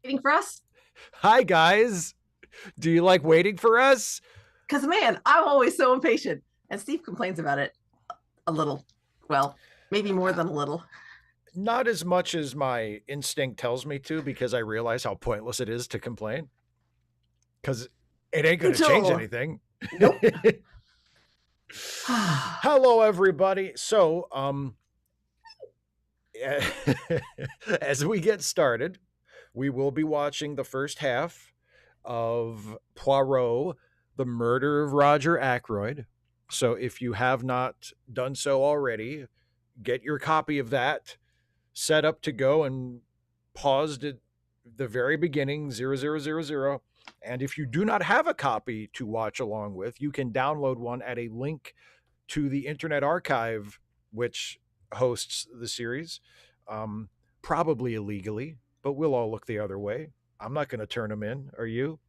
waiting for us? Hi, guys. Do you like waiting for us? Because, man, I'm always so impatient. And Steve complains about it a little. Well, maybe more than a little. Not as much as my instinct tells me to, because I realize how pointless it is to complain. Because it ain't going to change anything. Nope. Hello, everybody. So, as we get started, we will be watching the first half of Poirot, the Murder of Roger Ackroyd. So if you have not done so already, get your copy of that set up to go and paused at the very beginning, 0000. And if you do not have a copy to watch along with, you can download one at a link to the Internet Archive, which hosts the series, probably illegally, but we'll all look the other way. I'm not going to turn them in. Are you?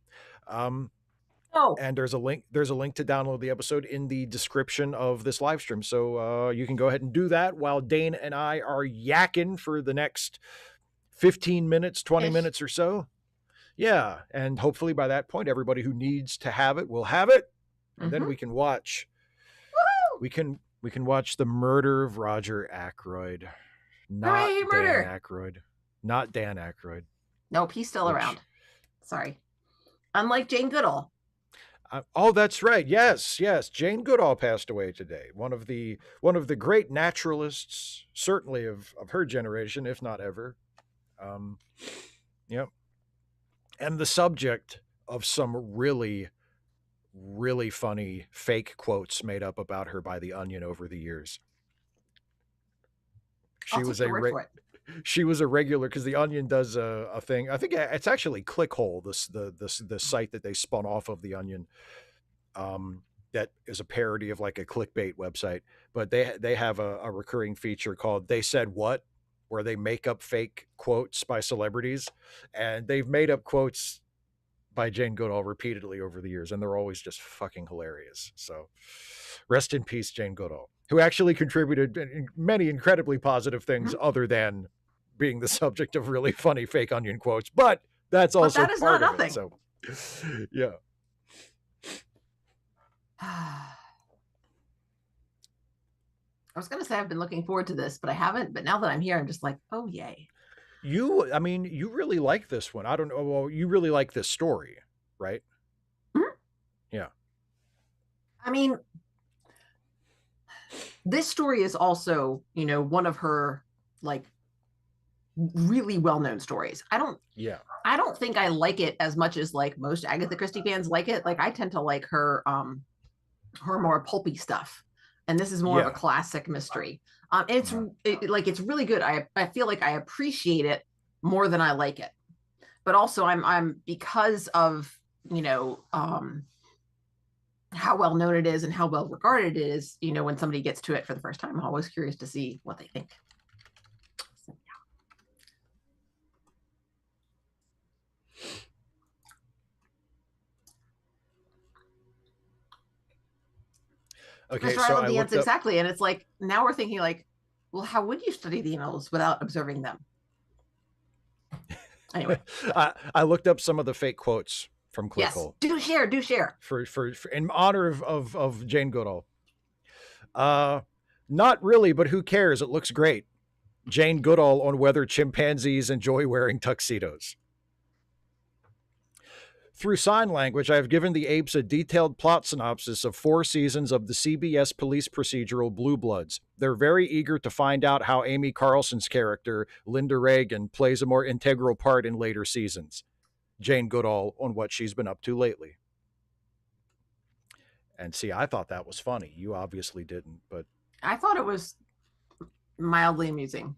Oh. And there's a link to download the episode in the description of this live stream. So you can go ahead and do that while Dane and I are yakking for the next 15 minutes, 20 minutes or so. Yeah. And hopefully by that point, everybody who needs to have it will have it. And then we can watch. Woo-hoo! We can watch The Murder of Roger Ackroyd. Not Dan Aykroyd. Not Dan Aykroyd. Nope, he's still around. Sorry. Unlike Jane Goodall. Oh, that's right. Yes. Jane Goodall passed away today. One of the great naturalists, certainly of her generation, if not ever. Yep. And the subject of some really, really funny fake quotes made up about her by The Onion over the years. She was a regular, because The Onion does a thing. I think it's actually Clickhole, the site that they spun off of The Onion, that is a parody of like a clickbait website. But they have a recurring feature called They Said What, where they make up fake quotes by celebrities, and they've made up quotes by Jane Goodall repeatedly over the years, and they're always just fucking hilarious. So rest in peace, Jane Goodall, who actually contributed many incredibly positive things other than being the subject of really funny fake Onion quotes. But that's also part of it. So, yeah. I was going to say I've been looking forward to this, but I haven't. But now that I'm here, I'm just like, oh, yay. You really like this one. I don't know. Well, you really like this story, right? Mm-hmm. Yeah. I mean, this story is also, one of her like really well-known stories. I don't think I like it as much as like most Agatha Christie fans like it. Like I tend to like her more pulpy stuff. And this is more of a classic mystery. It's really good. I feel like I appreciate it more than I like it. But also I'm because of, how well known it is and how well regarded it is, when somebody gets to it for the first time, I'm always curious to see what they think. So, Okay, so I love the ants exactly, and it's like now we're thinking like, well, how would you study the animals without observing them? Anyway, I looked up some of the fake quotes from Clickhole. Yes, do share for in honor of Jane Goodall. Not really, but who cares? It looks great. Jane Goodall on whether chimpanzees enjoy wearing tuxedos. Through sign language, I have given the apes a detailed plot synopsis of 4 seasons of the CBS police procedural Blue Bloods. They're very eager to find out how Amy Carlson's character, Linda Reagan, plays a more integral part in later seasons. Jane Goodall on what she's been up to lately. And see, I thought that was funny. You obviously didn't, but I thought it was mildly amusing.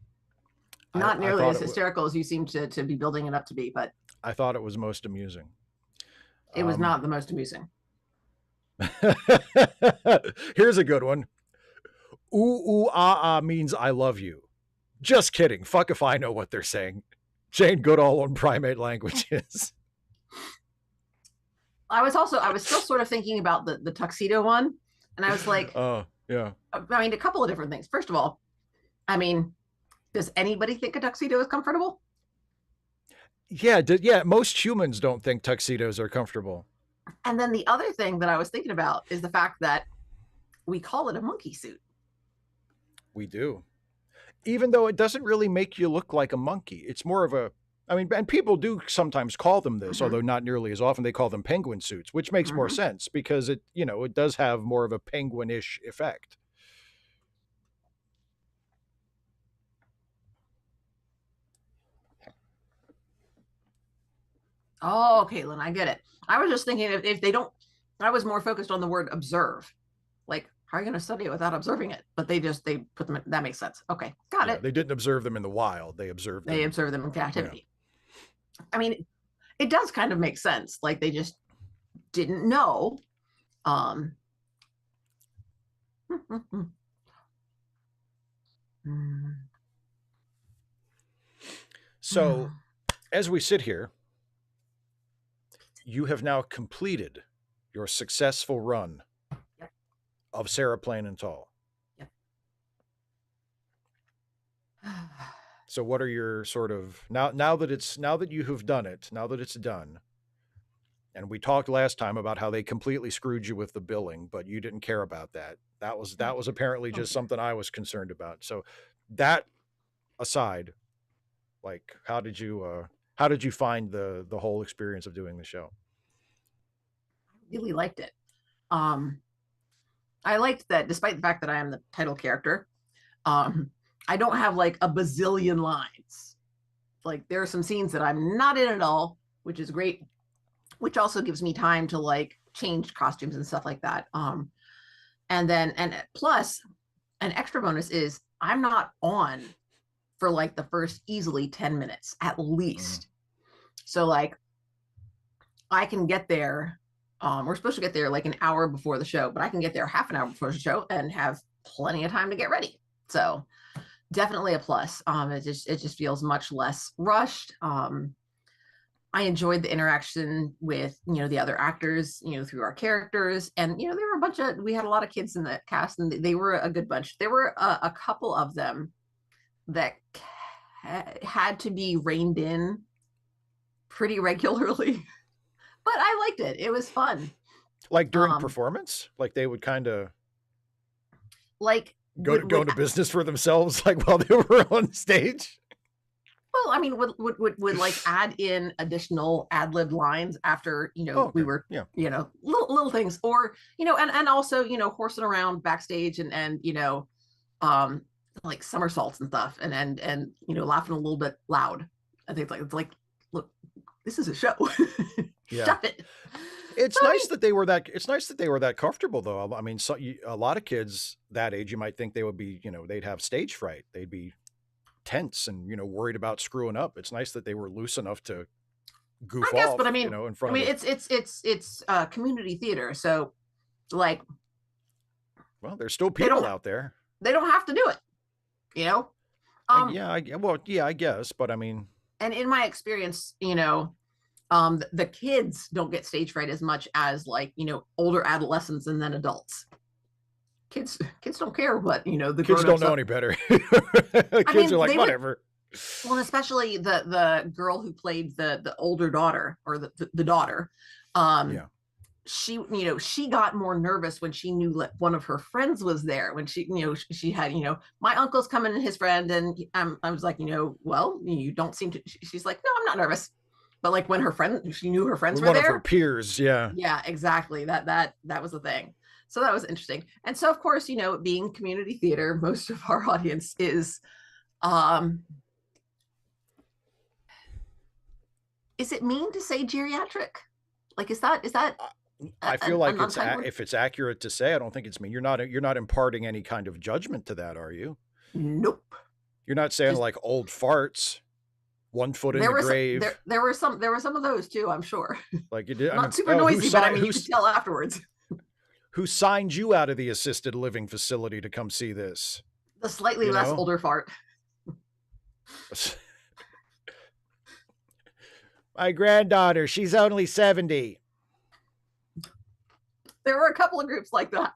Not nearly as hysterical as you seem to be building it up to be, but I thought it was most amusing. It was not the most amusing. Here's a good one. Ooh, ah, means I love you. Just kidding. Fuck if I know what they're saying. Jane Goodall on primate languages. I was still sort of thinking about the tuxedo one. And I was like, oh, yeah. I mean, a couple of different things. First of all, I mean, does anybody think a tuxedo is comfortable? Yeah, most humans don't think tuxedos are comfortable. And then the other thing that I was thinking about is the fact that we call it a monkey suit. We do. Even though it doesn't really make you look like a monkey. It's more of a, I mean, and people do sometimes call them this, although not nearly as often. They call them penguin suits, which makes more sense because it, it does have more of a penguinish effect. Oh, Caitlin, I get it. I was just thinking if they don't, I was more focused on the word observe. Like, how are you going to study it without observing it? But they put them in, that makes sense. Okay, got it. They didn't observe them in the wild. They observed them in captivity. Yeah. I mean, it does kind of make sense. Like they just didn't know. So, as we sit here, you have now completed your successful run of Sarah Plain and Tall. Yep. So what are your sort of now that you have done it, now that it's done, and we talked last time about how they completely screwed you with the billing, but you didn't care about that. That was apparently just something I was concerned about. So that aside, like how did you find the whole experience of doing the show? I really liked it. I liked that despite the fact that I am the title character, I don't have like a bazillion lines. Like there are some scenes that I'm not in at all, which is great, which also gives me time to like change costumes and stuff like that. And plus an extra bonus is I'm not on for like the first easily 10 minutes at least. So like I can get there. We're supposed to get there like an hour before the show, but I can get there half an hour before the show and have plenty of time to get ready. So definitely a plus. It just feels much less rushed. I enjoyed the interaction with the other actors through our characters, and there were we had a lot of kids in the cast, and they were a good bunch. There were a couple of them that had to be reined in pretty regularly. But I liked it. It was fun. Like during performance, like they would kind of like go into business for themselves, like while they were on stage. Well, I mean, would like add in additional ad-lib lines after we were little things, or and also horsing around backstage and like somersaults and stuff, and laughing a little bit loud. I think it's like look, this is a show. Shut it. It's nice that they were that. It's nice that they were that comfortable, though. I mean, a lot of kids that age, you might think they would be, they'd have stage fright. They'd be tense and worried about screwing up. It's nice that they were loose enough to goof off. But I mean, in front of it's community theater, so like, well, there's still people out there. They don't have to do it, I guess, but I mean, and in my experience, the kids don't get stage fright as much as like older adolescents and then adults. Kids don't care what the kids don't know any better. Kids are like whatever. Well, especially the girl who played the older daughter, or the daughter. She got more nervous when she knew that one of her friends was there. When she had my uncle's coming and his friend, and I was like well, you don't seem to. She's like, no, I'm not nervous. But like when she knew her friends were there. One of her peers, yeah. Yeah, exactly. That was the thing. So that was interesting. And so, of course, being community theater, most of our audience is it mean to say geriatric? Like, is that? I feel like if it's accurate to say, I don't think it's mean. You're not imparting any kind of judgment to that, are you? Nope. You're not saying like old farts, one foot in the grave. There were some of those too, I'm sure. Like you did. Not super noisy, but I mean, you could tell afterwards. Who signed you out of the assisted living facility to come see this? The slightly less older fart. My granddaughter, she's only 70. There were a couple of groups like that.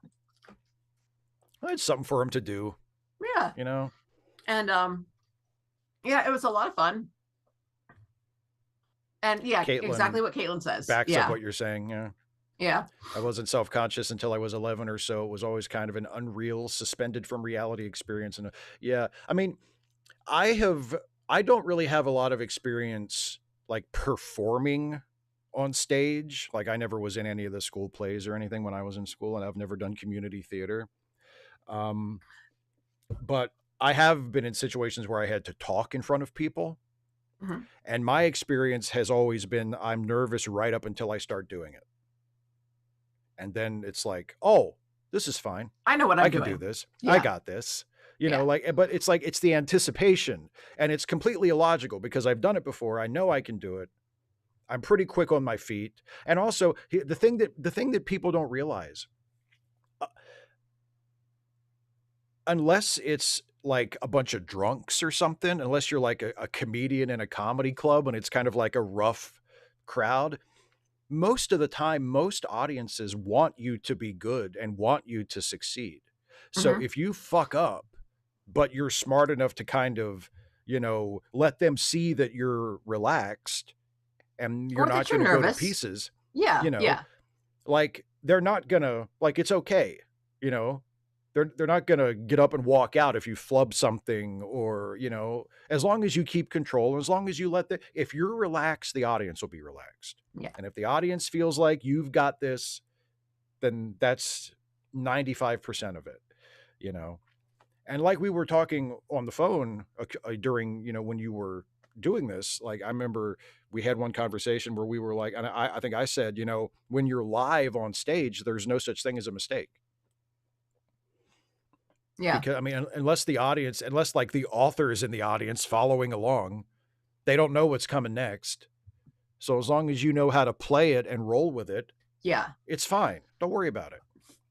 It's something for them to do. Yeah. And yeah, it was a lot of fun. And yeah, Caitlin exactly what Caitlin says. backs up Yeah. what you're saying. Yeah. Yeah. I wasn't self-conscious until I was 11 or so. It was always kind of an unreal, suspended from reality experience. And yeah, I mean, I have, I don't really have a lot of experience like performing on stage. Like I never was in any of the school plays or anything when I was in school, and I've never done community theater. Um, but I have been in situations where I had to talk in front of people. Mm-hmm. And my experience has always been I'm nervous right up until I start doing it. And then it's like, oh, this is fine. I know what I'm I can doing. do this. Yeah. I got this. You know, like, but it's like, it's the anticipation, and it's completely illogical because I've done it before. I know I can do it. I'm pretty quick on my feet. And also the thing that people don't realize, unless it's like a bunch of drunks or something, unless you're like a comedian in a comedy club and it's kind of like a rough crowd, most of the time, most audiences want you to be good and want you to succeed. So Mm-hmm. if you fuck up, but you're smart enough to kind of, you know, let them see that you're relaxed and you're not going to go to pieces, yeah, you know, yeah, like they're not gonna, like, it's okay, you know, they're not gonna get up and walk out if you flub something, or, you know, as long as you keep control, as long as you let if you're relaxed, the audience will be relaxed. yeah. And if the audience feels like you've got this, then that's 95% of it, you know. And like we were talking on the phone during, you know, when you were doing this, like I remember we had one conversation where we were like, and I think I said, you know, when you're live on stage, there's no such thing as a mistake. Yeah. Because I mean, unless the audience, unless like the author is in the audience following along, they don't know what's coming next. So as long as you know how to play it and roll with it, yeah, it's fine. Don't worry about it.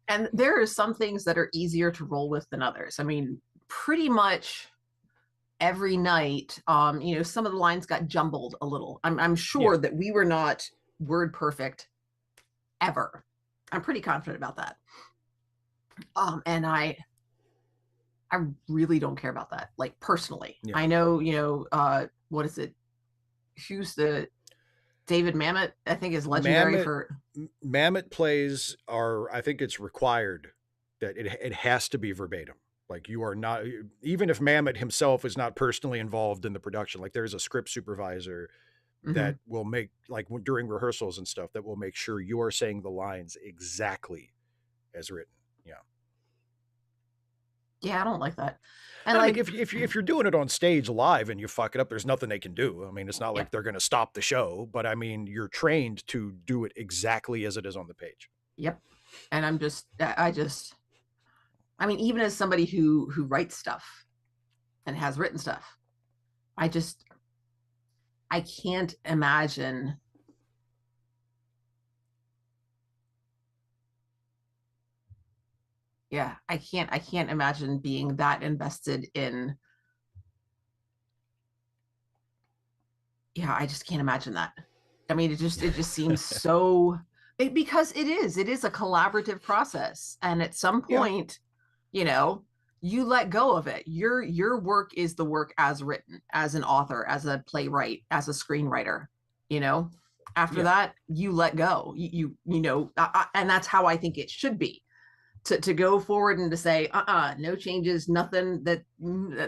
And there are some things that are easier to roll with than others. I mean, pretty much every night, you know, some of the lines got jumbled a little. I'm sure that we were not word perfect ever. I'm pretty confident about that. And I really don't care about that, like personally. Yeah. I know, you know, what is it? Who's the David Mamet, I think, is legendary for Mamet plays are, I think it's required that it has to be verbatim. Like you are not, even if Mamet himself is not personally involved in the production, like there's a script supervisor that will make, like during rehearsals and stuff, that will make sure you are saying the lines exactly as written. Yeah. Yeah, I don't like that. And I like, mean, if you're doing it on stage live and you fuck it up, there's nothing they can do. I mean, it's not like they're going to stop the show, but I mean, you're trained to do it exactly as it is on the page. Yep. And I mean, even as somebody who writes stuff and has written stuff, I can't imagine I can't imagine being that invested in I just can't imagine that. I mean, it just seems so because it is a collaborative process, and at some point, you know, you let go of it. Your work is the work as written, as an author, as a playwright, as a screenwriter, you know. After that, you let go. You know, and that's how I think it should be. To go forward and to say, no changes, nothing,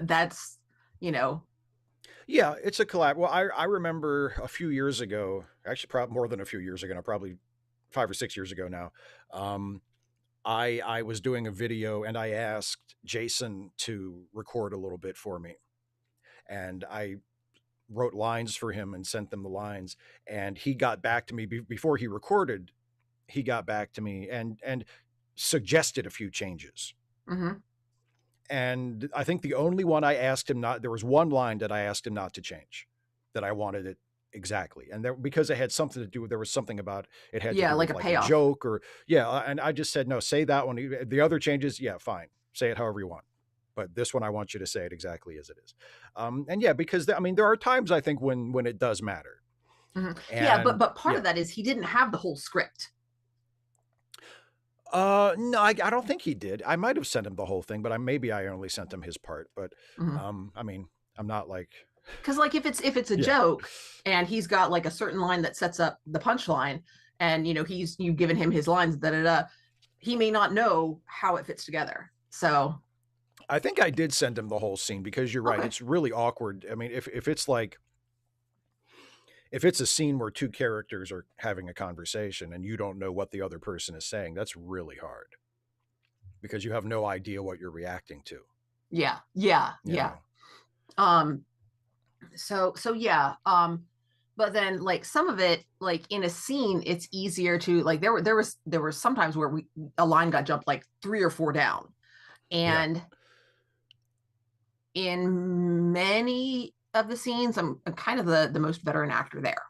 that's, you know. Yeah, it's a collab. Well, I remember a few years ago, actually probably more than a few years ago now, probably 5 or 6 years ago now. I was doing a video and I asked Jason to record a little bit for me. And I wrote lines for him and sent them the lines. And he got back to me before he recorded. He got back to me and suggested a few changes. And I think the only one I asked him not, there was one line that I asked him not to change, that I wanted it exactly. And there, because it had something to do with, there was something about it had to do like with a like payoff. a joke or and I just said, no, say that one. The other changes, fine. Say it however you want. But this one, I want you to say it exactly as it is. And because I mean, there are times I think when it does matter. But part of that is he didn't have the whole script. No, I don't think he did. I might have sent him the whole thing, but maybe I only sent him his part. But I mean, I'm not like Because like if it's a joke and he's got like a certain line that sets up the punchline, and you've given him his lines, he may not know how it fits together. So I think I did send him the whole scene, because you're right. Okay. It's really awkward. I mean, if it's like, if it's a scene where two characters are having a conversation and you don't know what the other person is saying, that's really hard, because you have no idea what you're reacting to. Yeah. So yeah. But then like some of it, like in a scene, it's easier to like, there were sometimes where a line got jumped like 3 or 4 down. And in many of the scenes, I'm kind of the most veteran actor there.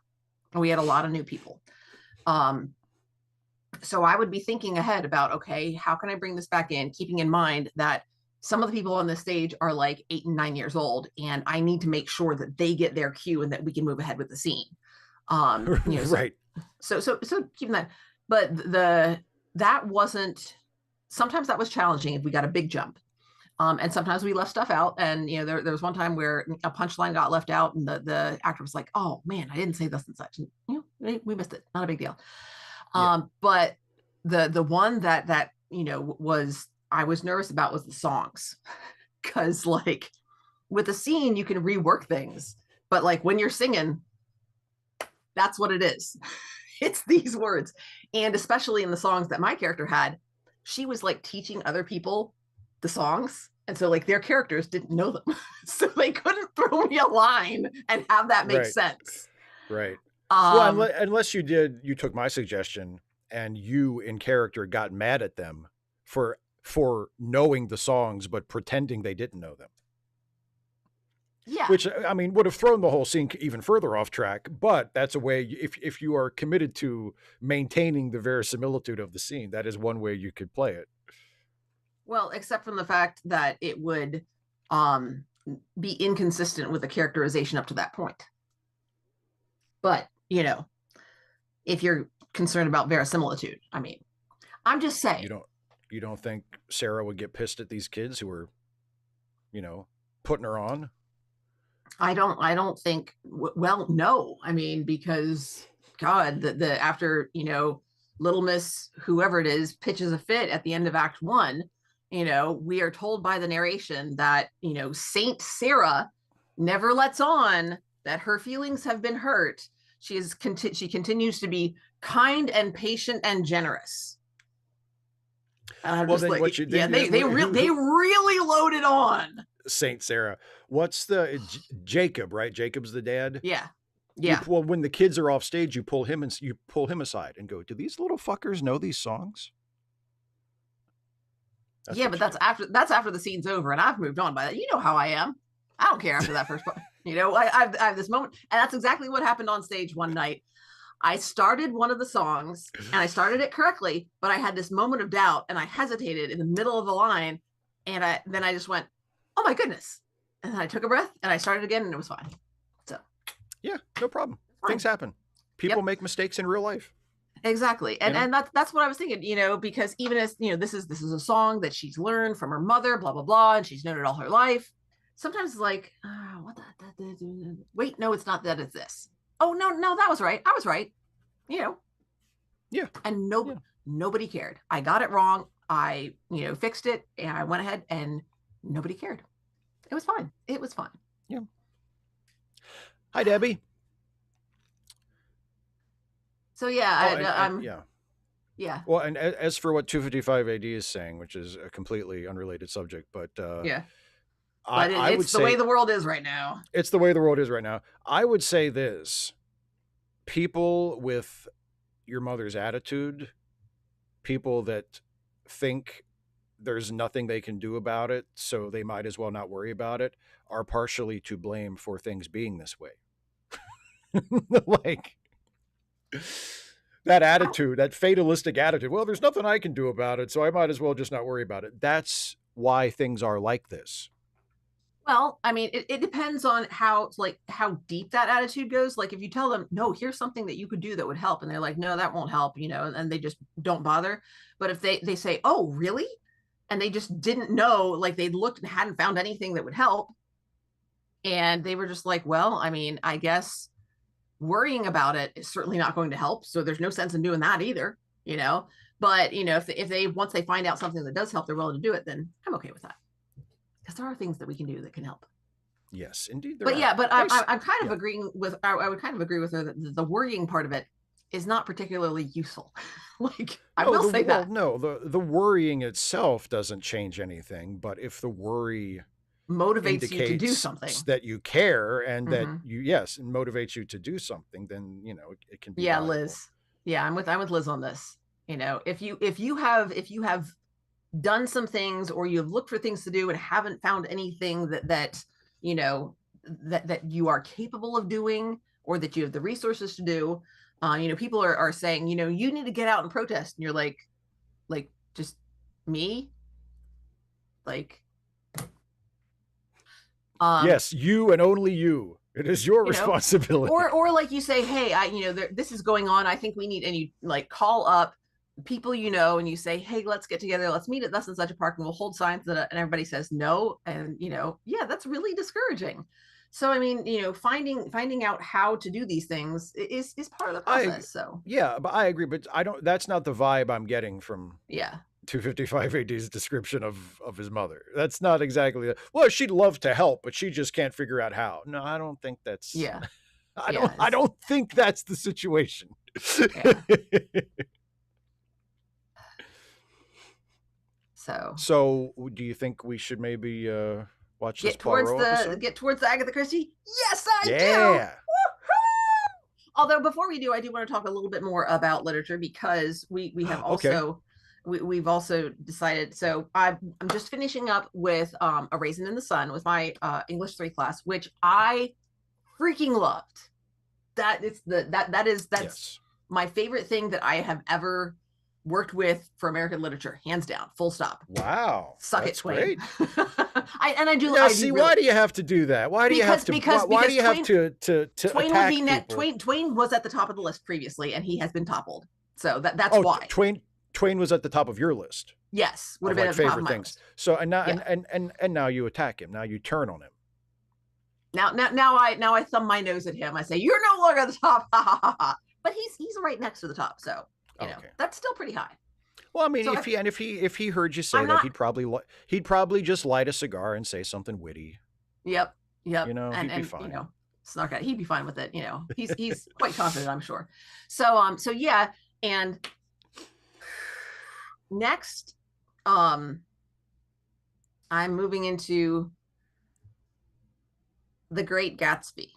We had a lot of new people. So I would be thinking ahead about, okay, how can I bring this back in, keeping in mind that some of the people on the stage are like 8 and 9 years old, and I need to make sure that they get their cue and that we can move ahead with the scene. Right. So keeping that, but that wasn't, sometimes that was challenging if we got a big jump. And sometimes we left stuff out, and there was one time where a punchline got left out, and the actor was like, "Oh man, I didn't say this and such," and we missed it. Not a big deal. But the one that was, I was nervous about, was the songs, because like with a scene you can rework things, but like when you're singing, that's what it is. It's these words, and especially in the songs that my character had, she was like teaching other people the songs, and so like their characters didn't know them, so they couldn't throw me a line and have that make sense. Right. Well, unless you took my suggestion and you in character got mad at them for knowing the songs but pretending they didn't know them. Yeah. Which, I mean, would have thrown the whole scene even further off track, but that's a way, if you are committed to maintaining the verisimilitude of the scene, that is one way you could play it. Well, except from the fact that it would be inconsistent with the characterization up to that point. But, if you're concerned about verisimilitude, I mean, I'm just saying. You don't think Sarah would get pissed at these kids who are, putting her on? I don't think, well, no. I mean, because God, the after, Little Miss, whoever it is, pitches a fit at the end of Act 1, we are told by the narration that, Saint Sarah never lets on that her feelings have been hurt. She continues to be kind and patient and generous. And I'm just like, they really loaded on Saint Sarah. What's the Jacob, right? Jacob's the dad. Yeah. Well, when the kids are off stage, you pull him aside and go, "Do these little fuckers know these songs?" But that's after the scene's over and I've moved on by that. You know how I am. I don't care after that first part. I have this moment, and that's exactly what happened on stage one night. I started one of the songs and I started it correctly, but I had this moment of doubt and I hesitated in the middle of the line, and then I just went, "Oh my goodness." And then I took a breath and I started again, and it was fine. So yeah, no problem. Things happen. People make mistakes in real life. Exactly. And that's what I was thinking, because even as, this is a song that she's learned from her mother, blah, blah, blah, and she's known it all her life. Sometimes it's like, wait, no, it's not that, it's this. Oh, no, that was right. I was right. Yeah. And nobody cared. I got it wrong. I, fixed it, and I went ahead, and nobody cared. It was fine. Yeah. Hi, Debbie. So yeah, yeah. Well, and as for what 255 AD is saying, which is a completely unrelated subject, but yeah, but it's the way the world is right now. It's the way the world is right now. I would say this: people with your mother's attitude, people that think there's nothing they can do about it, so they might as well not worry about it, are partially to blame for things being this way. Like that attitude, that fatalistic attitude. Well, there's nothing I can do about it, so I might as well just not worry about it. That's why things are like this. Well, I mean, it depends on how deep that attitude goes. Like if you tell them, no, here's something that you could do that would help, and they're like, no, that won't help, and they just don't bother. But if they say, oh, really? And they just didn't know, like they looked and hadn't found anything that would help, And they were just like, well, I mean, I guess worrying about it is certainly not going to help. So there's no sense in doing that either, you know. But you know, if they once they find out something that does help, they're willing to do it, then I'm okay with that. Because there are things that we can do that can help. Yes, indeed. But yeah, but I'm kind of agreeing with, I would kind of agree with her that the worrying part of it is not particularly useful. Like, I will say that. No, the worrying itself doesn't change anything, but if the worry motivates you to do something, that you care and that you, yes, and motivates you to do something, then, you know, it can be valuable. Liz. Yeah, I'm with Liz on this. You know, if you have done some things, or you've looked for things to do and haven't found anything that you know that you are capable of doing, or that you have the resources to do, you know, people are saying, you know, you need to get out and protest, and you're like just me, like, yes, you and only you. It is your responsibility. Or like you say, hey, this is going on, I think we need, and you like call up people, you know, and you say, hey, let's get together, let's meet at thus and such a park, and we'll hold signs, and everybody says no, and you know, yeah, that's really discouraging. So I mean, you know, finding out how to do these things is part of the process. So yeah, but I agree, but I don't. That's not the vibe I'm getting from 255 AD's description of his mother. That's not exactly. Well, she'd love to help, but she just can't figure out how. No, I don't think that's. Yeah, I don't think that's the situation. Yeah. So do you think we should maybe watch this Poirot episode? Get towards the Agatha Christie? Yes, I do. Woo-hoo! Although before we do, I do want to talk a little bit more about literature, because we have also we've also decided. So I'm just finishing up with A Raisin in the Sun with my English 3 class, which I freaking loved. That's yes. My favorite thing that I have ever worked with for American literature, hands down, full stop. Wow. Suck it, Twain. Great. I do. Yeah, see, why do you have to do that? Why do you have to? Why do you have to Twain attack people? Twain was at the top of the list previously, and he has been toppled. So that's why. Twain was at the top of your list. Yes, would have been at the top of my list. So and now and now you attack him. Now you turn on him. Now I thumb my nose at him. I say, you're no longer at the top. But he's right next to the top. So you know, that's still pretty high. Well, I mean, so if he heard you say that, he'd probably just light a cigar and say something witty. Yep. You know, he'd be fine. You know, snark at. He'd be fine with it. You know, he's quite confident, I'm sure. So yeah, and next, I'm moving into The Great Gatsby.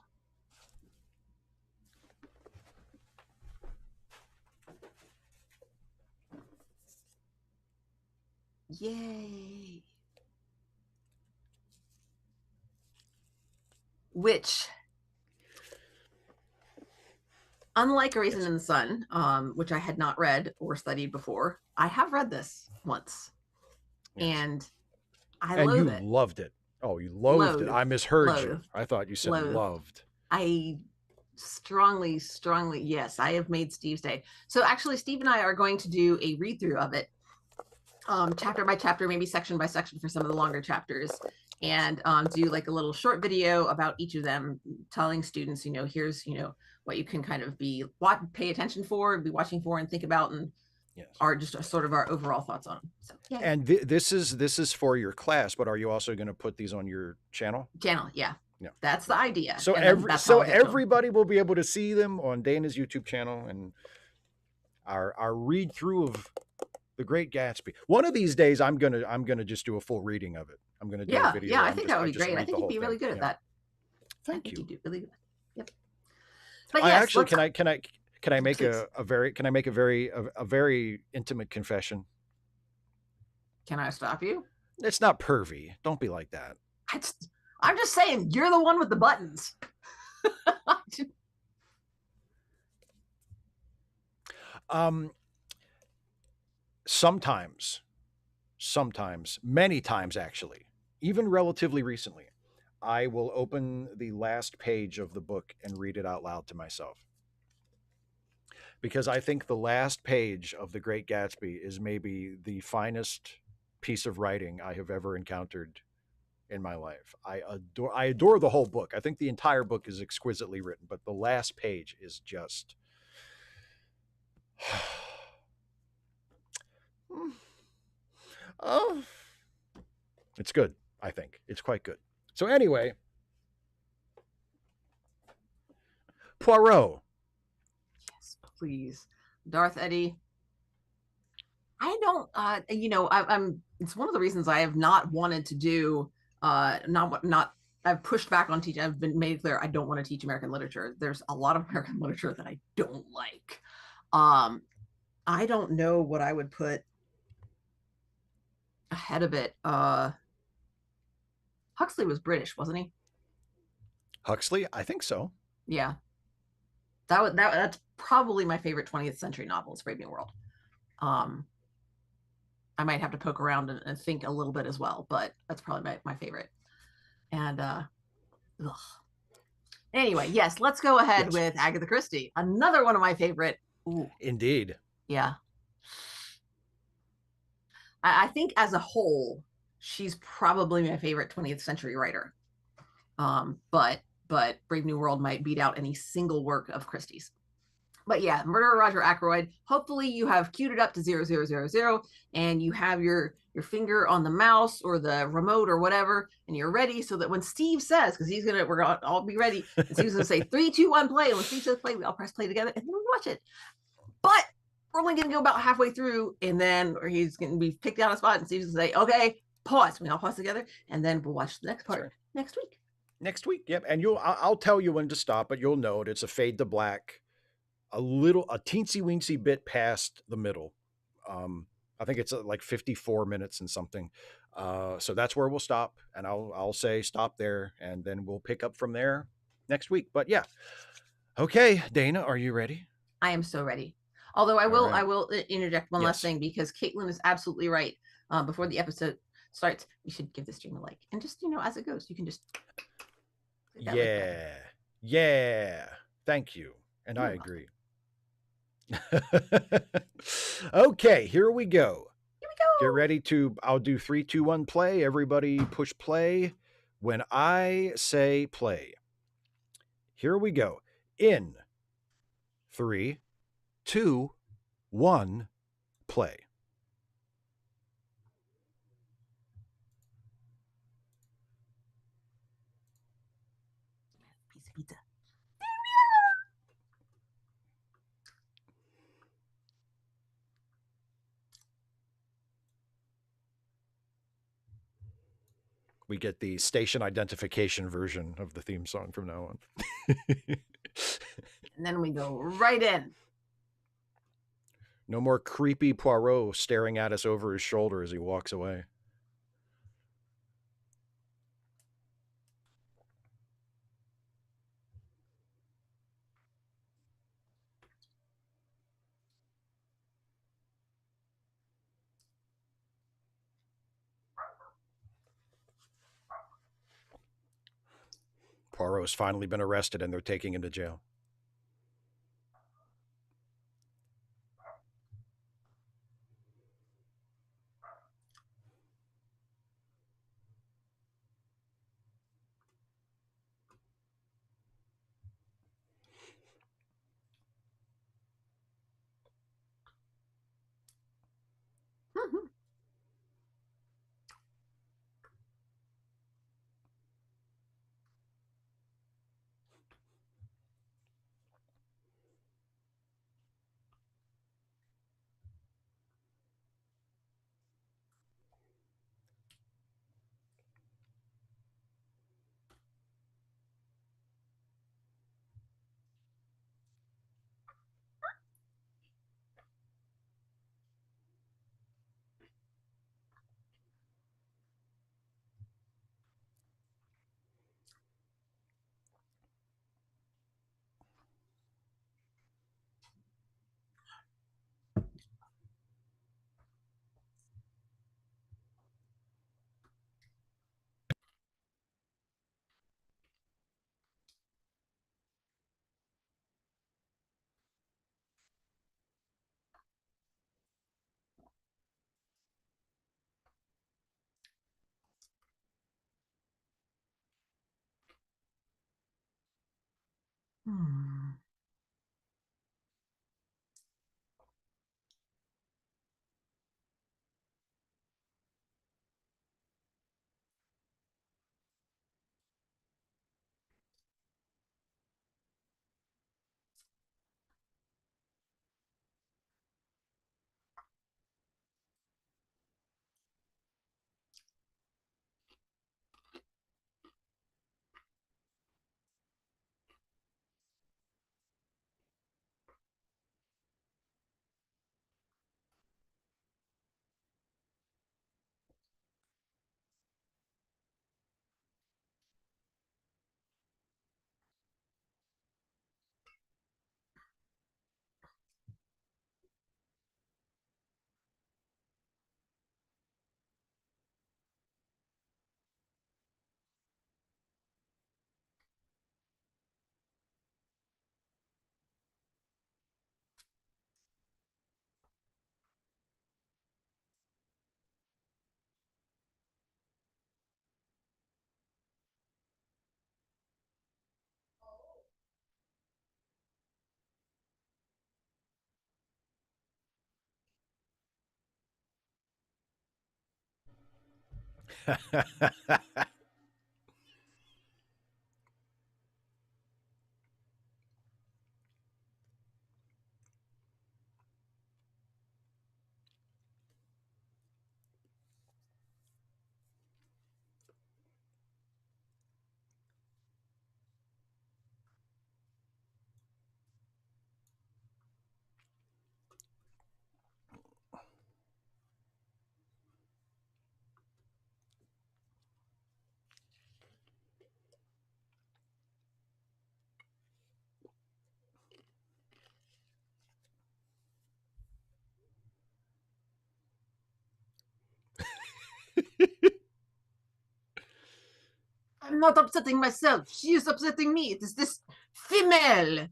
Yay. Which, unlike A Raisin in the Sun, which I had not read or studied before, I have read this once. Yes. And I loathe it. And you loved it. Oh, you loathed it. I misheard you. I thought you said loved. I strongly, yes, I have made Steve's day. So actually, Steve and I are going to do a read-through of it, chapter by chapter, maybe section by section for some of the longer chapters, and do like a little short video about each of them, telling students, you know, here's, you know, what you can kind of pay attention for, be watching for, and think about, and are just sort of our overall thoughts on them. So, yeah. And this is for your class, but are you also going to put these on your channel? Yeah. That's the idea. So everybody will be able to see them on Dana's YouTube channel, and our read through of The Great Gatsby. One of these days, I'm gonna just do a full reading of it. I'm gonna do a video. Yeah, I think that would be great. I think you'd be really good at that. Thank you. You'd do really good. Yep. But yes, actually, can I make a very intimate confession? Can I stop you? It's not pervy. Don't be like that. I'm just saying, you're the one with the buttons. Sometimes, many times actually, even relatively recently, I will open the last page of the book and read it out loud to myself. Because I think the last page of The Great Gatsby is maybe the finest piece of writing I have ever encountered in my life. I adore the whole book. I think the entire book is exquisitely written, but the last page is just oh, it's good. I think it's quite good. So anyway, Poirot. Yes, please. Darth Eddie. I don't, I'm, it's one of the reasons I have not wanted to do, not, I've pushed back on teaching. I've been made clear I don't want to teach American literature. There's a lot of American literature that I don't like. I don't know what I would put ahead of it. Huxley was British, wasn't he? Huxley? I think so. Yeah. That's probably my favorite 20th century novel is Brave New World. I might have to poke around and think a little bit as well, but that's probably my favorite. And anyway, yes, let's go ahead with Agatha Christie, another one of my favorite. Ooh. Indeed. Yeah. I think as a whole, she's probably my favorite 20th century writer. But Brave New World might beat out any single work of Christie's. But yeah, Murder of Roger Ackroyd. Hopefully you have queued it up to 0000 and you have your finger on the mouse or the remote or whatever, and you're ready so that when Steve says, because we're gonna all be ready, and Steve's gonna say 3, 2, 1, play. And when Steve says play, we all press play together and then we watch it. But we're only gonna go about halfway through, and then he's gonna be picked out a spot, and Steve's gonna say, okay, pause. We all pause together, and then we'll watch the next part next week. Next week, yep. And I'll tell you when to stop, but you'll note it's a fade to black. A teensy weensy bit past the middle. I think it's like 54 minutes and something. So that's where we'll stop, and I'll say stop there, and then we'll pick up from there next week. But yeah, okay, Dana, are you ready? I am so ready. Although I will interject one last thing, because Caitlin is absolutely right. Before the episode starts, you should give the stream a like, and just as it goes, you can just yeah. Thank you, and I agree. Okay, here we go. Get ready to, I'll do 3, 2, 1, play. Everybody push play when I say play. Here we go. In 3, 2, 1, play. Pizza. We get the station identification version of the theme song from now on. And then we go right in. No more creepy Poirot staring at us over his shoulder as he walks away. Poirot's finally been arrested and they're taking him to jail. Hmm. I'm not upsetting myself. She is upsetting me. It is this female.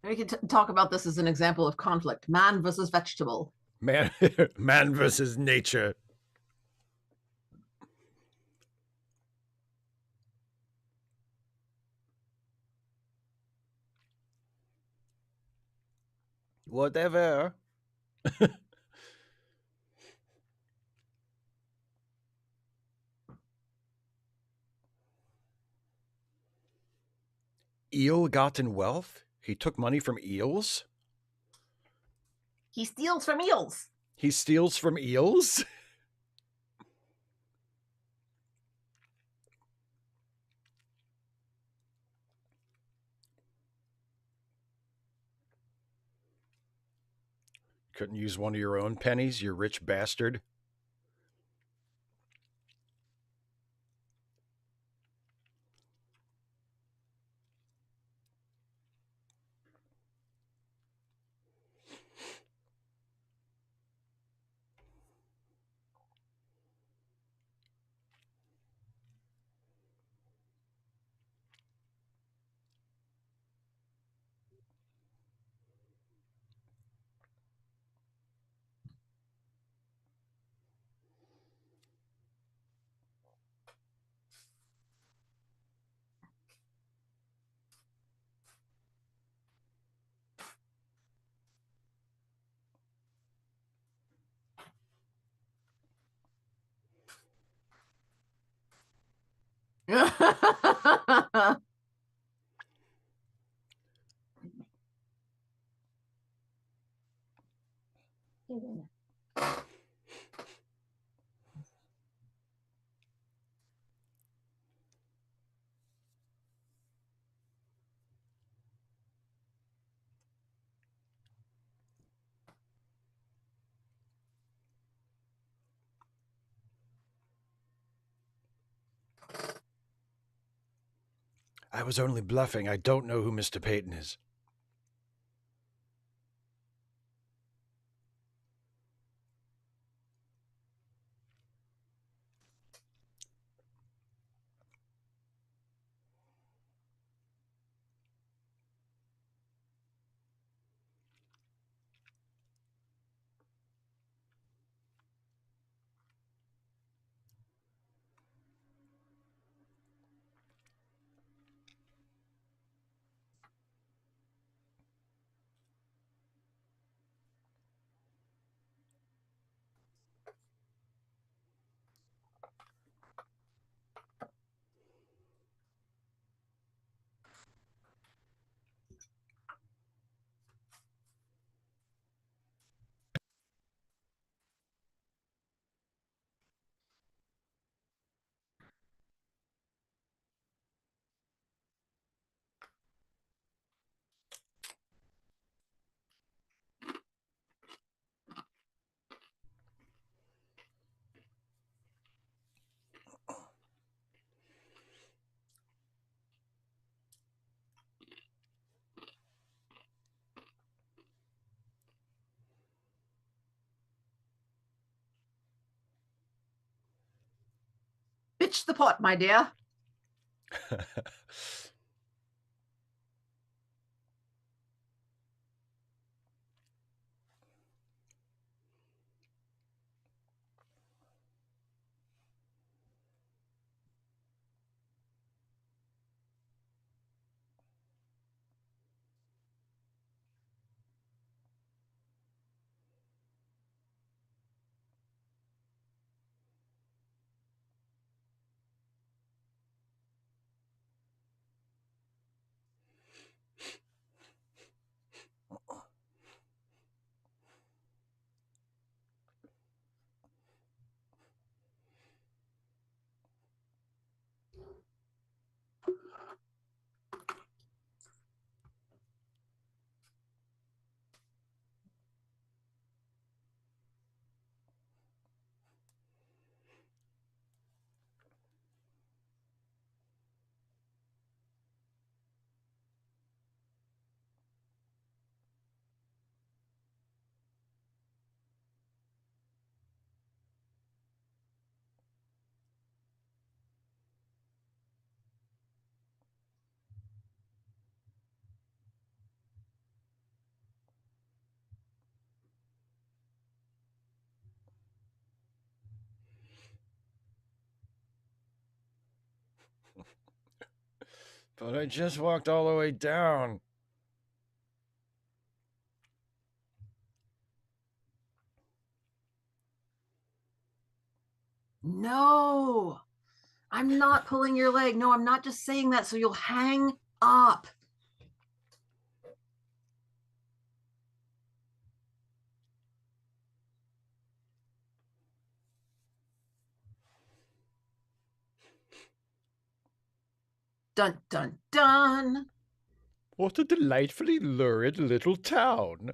We can talk about this as an example of conflict: man versus vegetable. Man, man versus nature. Whatever. Ill-gotten wealth? He took money from eels? He steals from eels. He steals from eels? Couldn't use one of your own pennies, you rich bastard? I was only bluffing. I don't know who Mr. Peyton is. Pitch the pot, my dear. But I just walked all the way down. No, I'm not pulling your leg. No, I'm not just saying that so you'll hang up. Dun, dun, dun. What a delightfully lurid little town.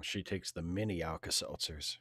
She takes the mini Alka-Seltzers.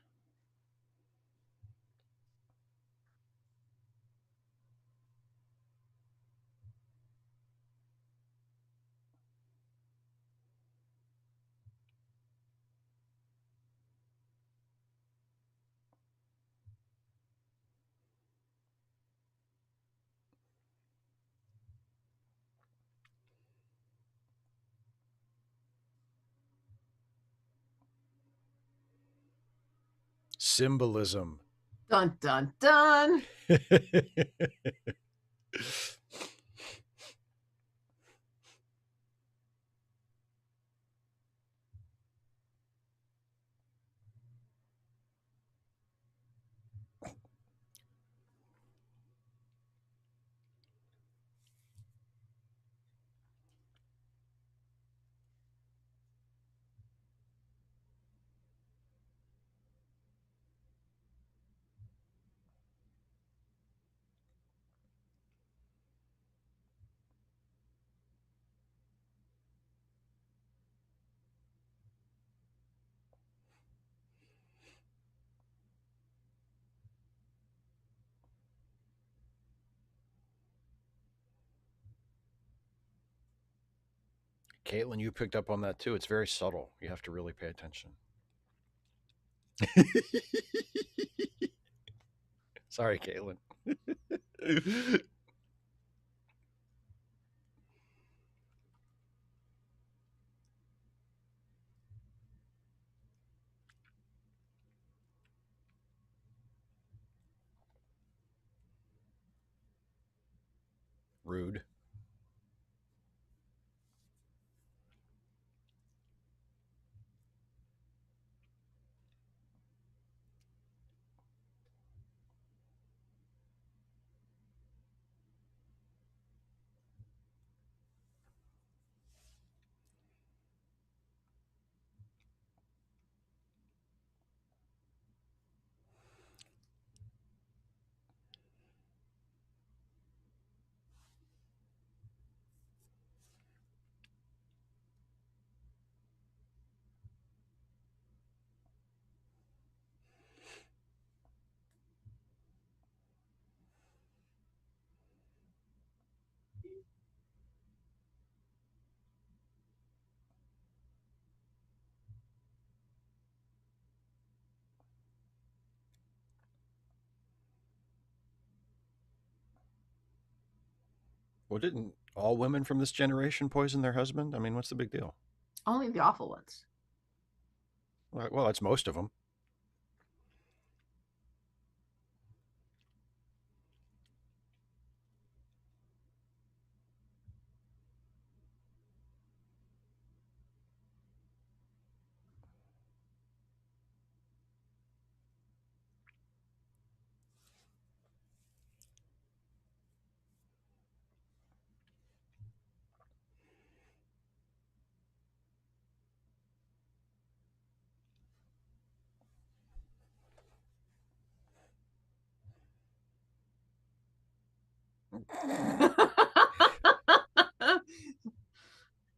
Symbolism. Dun, dun, dun. Caitlin, you picked up on that too. It's very subtle. You have to really pay attention. Sorry, Caitlin. Rude. Well, didn't all women from this generation poison their husband? I mean, what's the big deal? Only the awful ones. Well, that's most of them.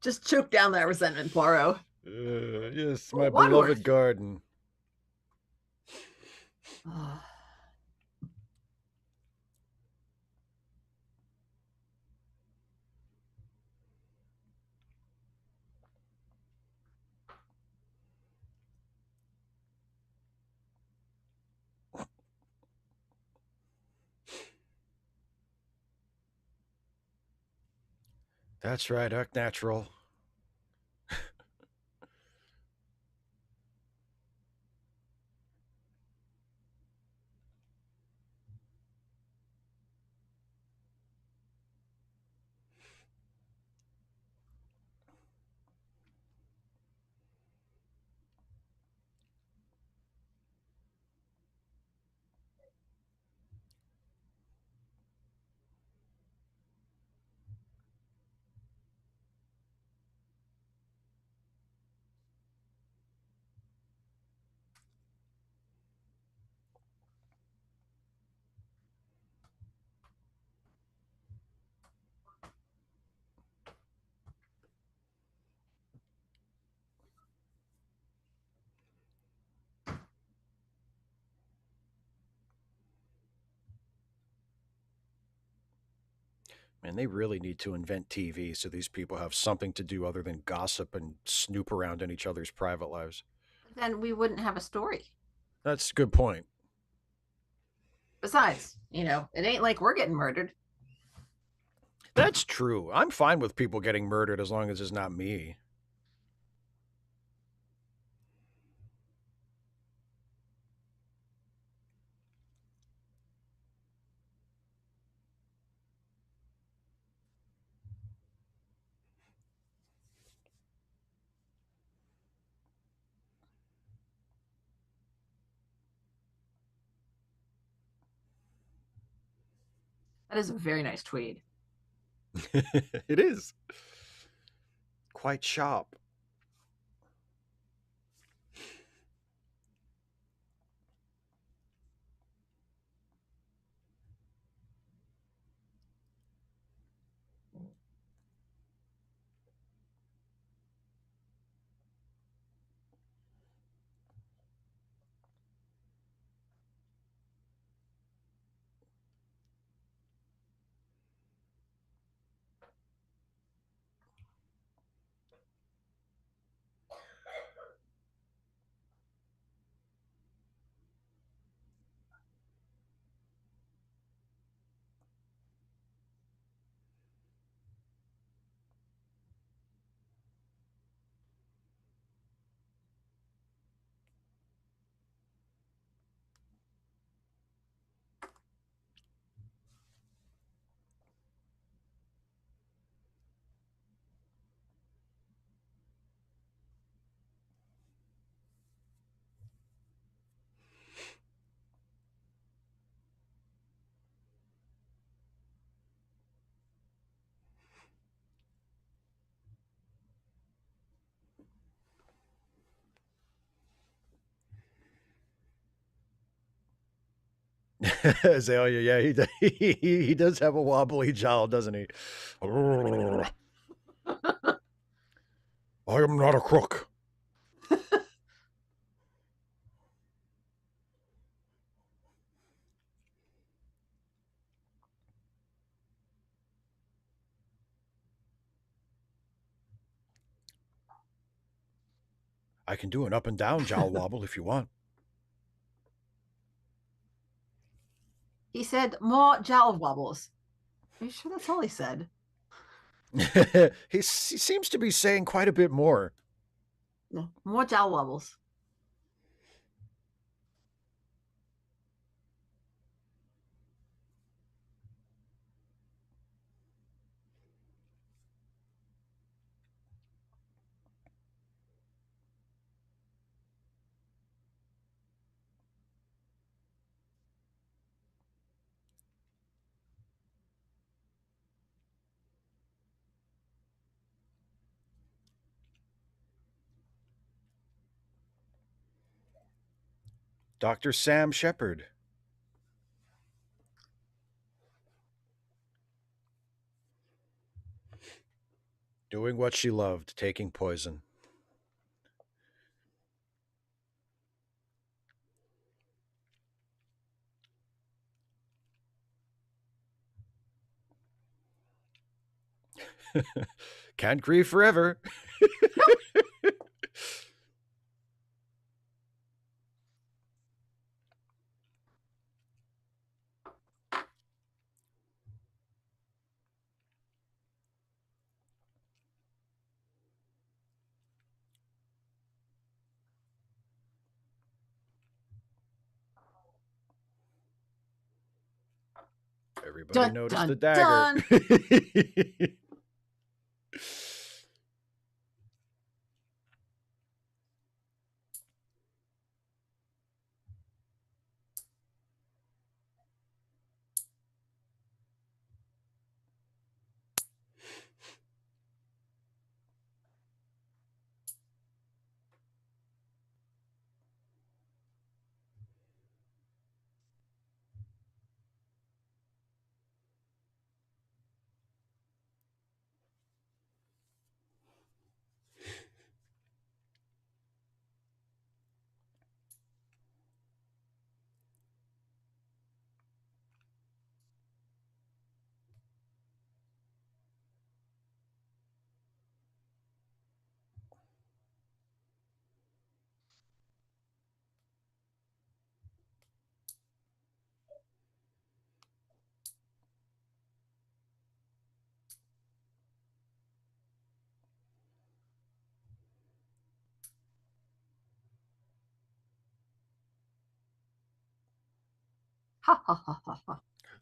Just choke down that resentment, Poirot. Yes, my beloved garden. That's right, Unnatural. Man, they really need to invent TV so these people have something to do other than gossip and snoop around in each other's private lives. Then we wouldn't have a story. That's a good point. Besides, it ain't like we're getting murdered. That's true. I'm fine with people getting murdered as long as it's not me. That is a very nice tweed. It is. Quite sharp. Azalea, yeah, he does have a wobbly jowl, doesn't he? I am not a crook. I can do an up and down jowl wobble if you want. He said more jowl wobbles. Are you sure that's all he said? He seems to be saying quite a bit more. More jowl wobbles. Dr. Sam Shepard. Doing what she loved, taking poison. Can't grieve forever. Everybody noticed the dagger.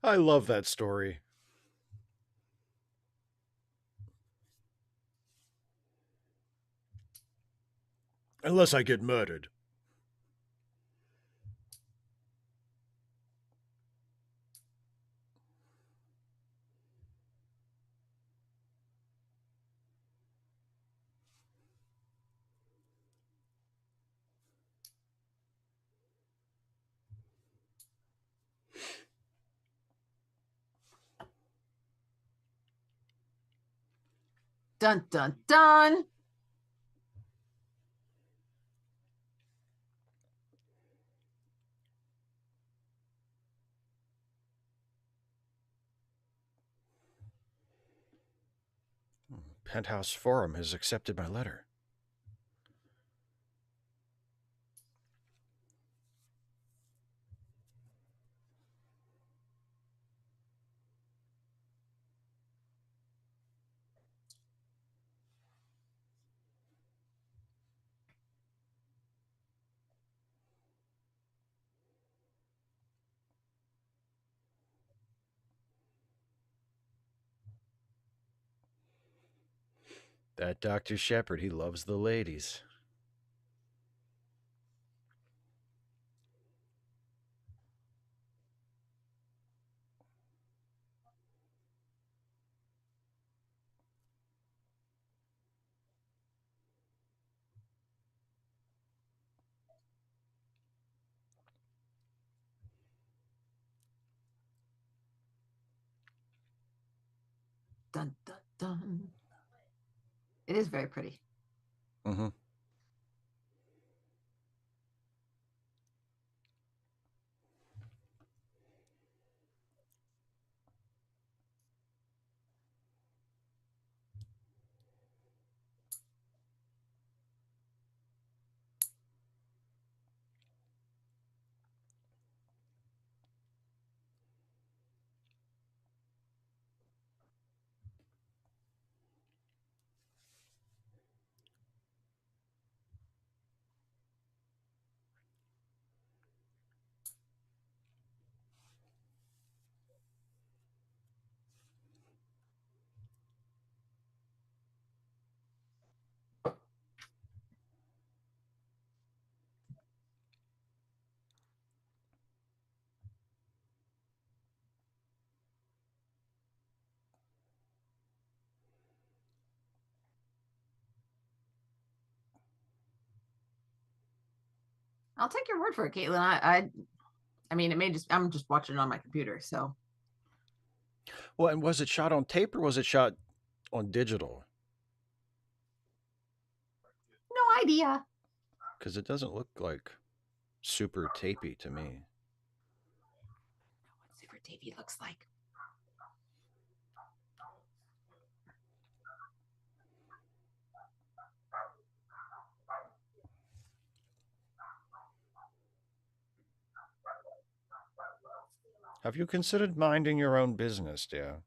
I love that story. Unless I get murdered. Dun, dun, dun. Penthouse Forum has accepted my letter. That Dr. Shepard, he loves the ladies. Dun, dun, dun. It is very pretty. Mm-hmm. I'll take your word for it, Caitlin. I mean, it may just I'm just watching it on my computer, so. Well, and was it shot on tape or was it shot on digital? No idea. Because it doesn't look like super tapey to me. What super tapey looks like. Have you considered minding your own business, dear?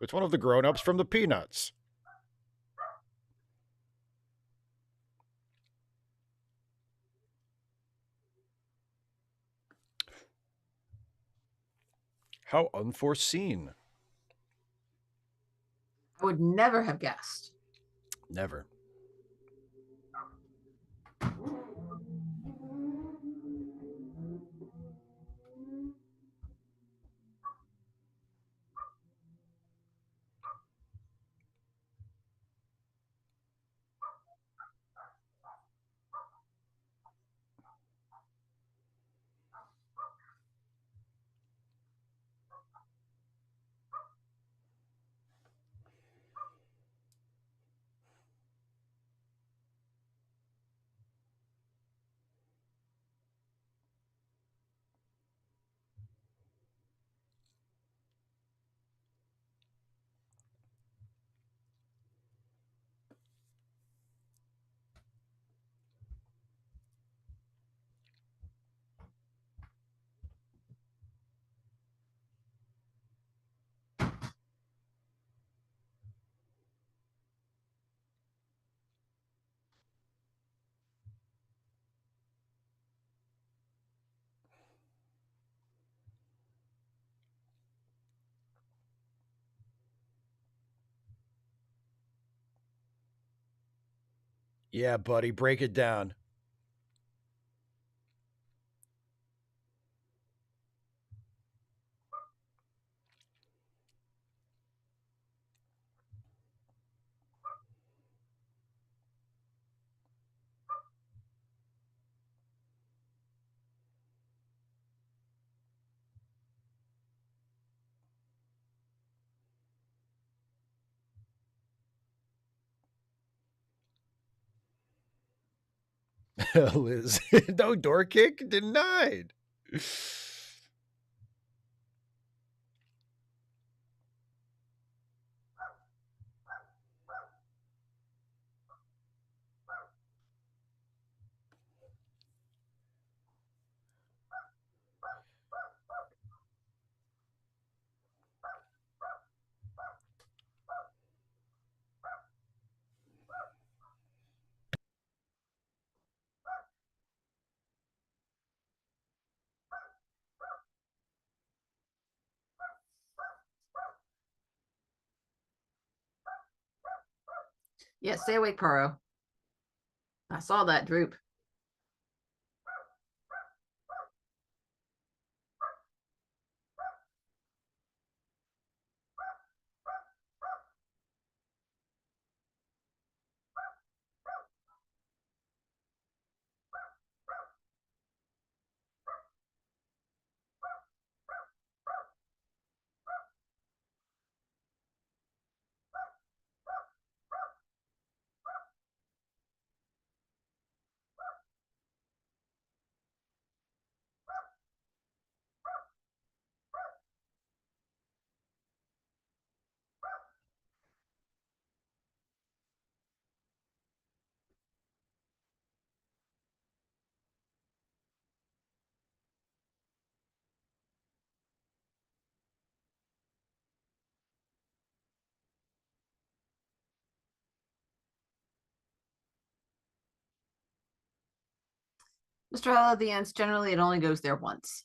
It's one of the grown-ups from the Peanuts. How unforeseen. I would never have guessed. Never. Yeah, buddy, break it down. Liz, no door kick denied. Yeah, stay awake, Poirot. I saw that droop. Mr. Hollow, the ants, generally it only goes there once.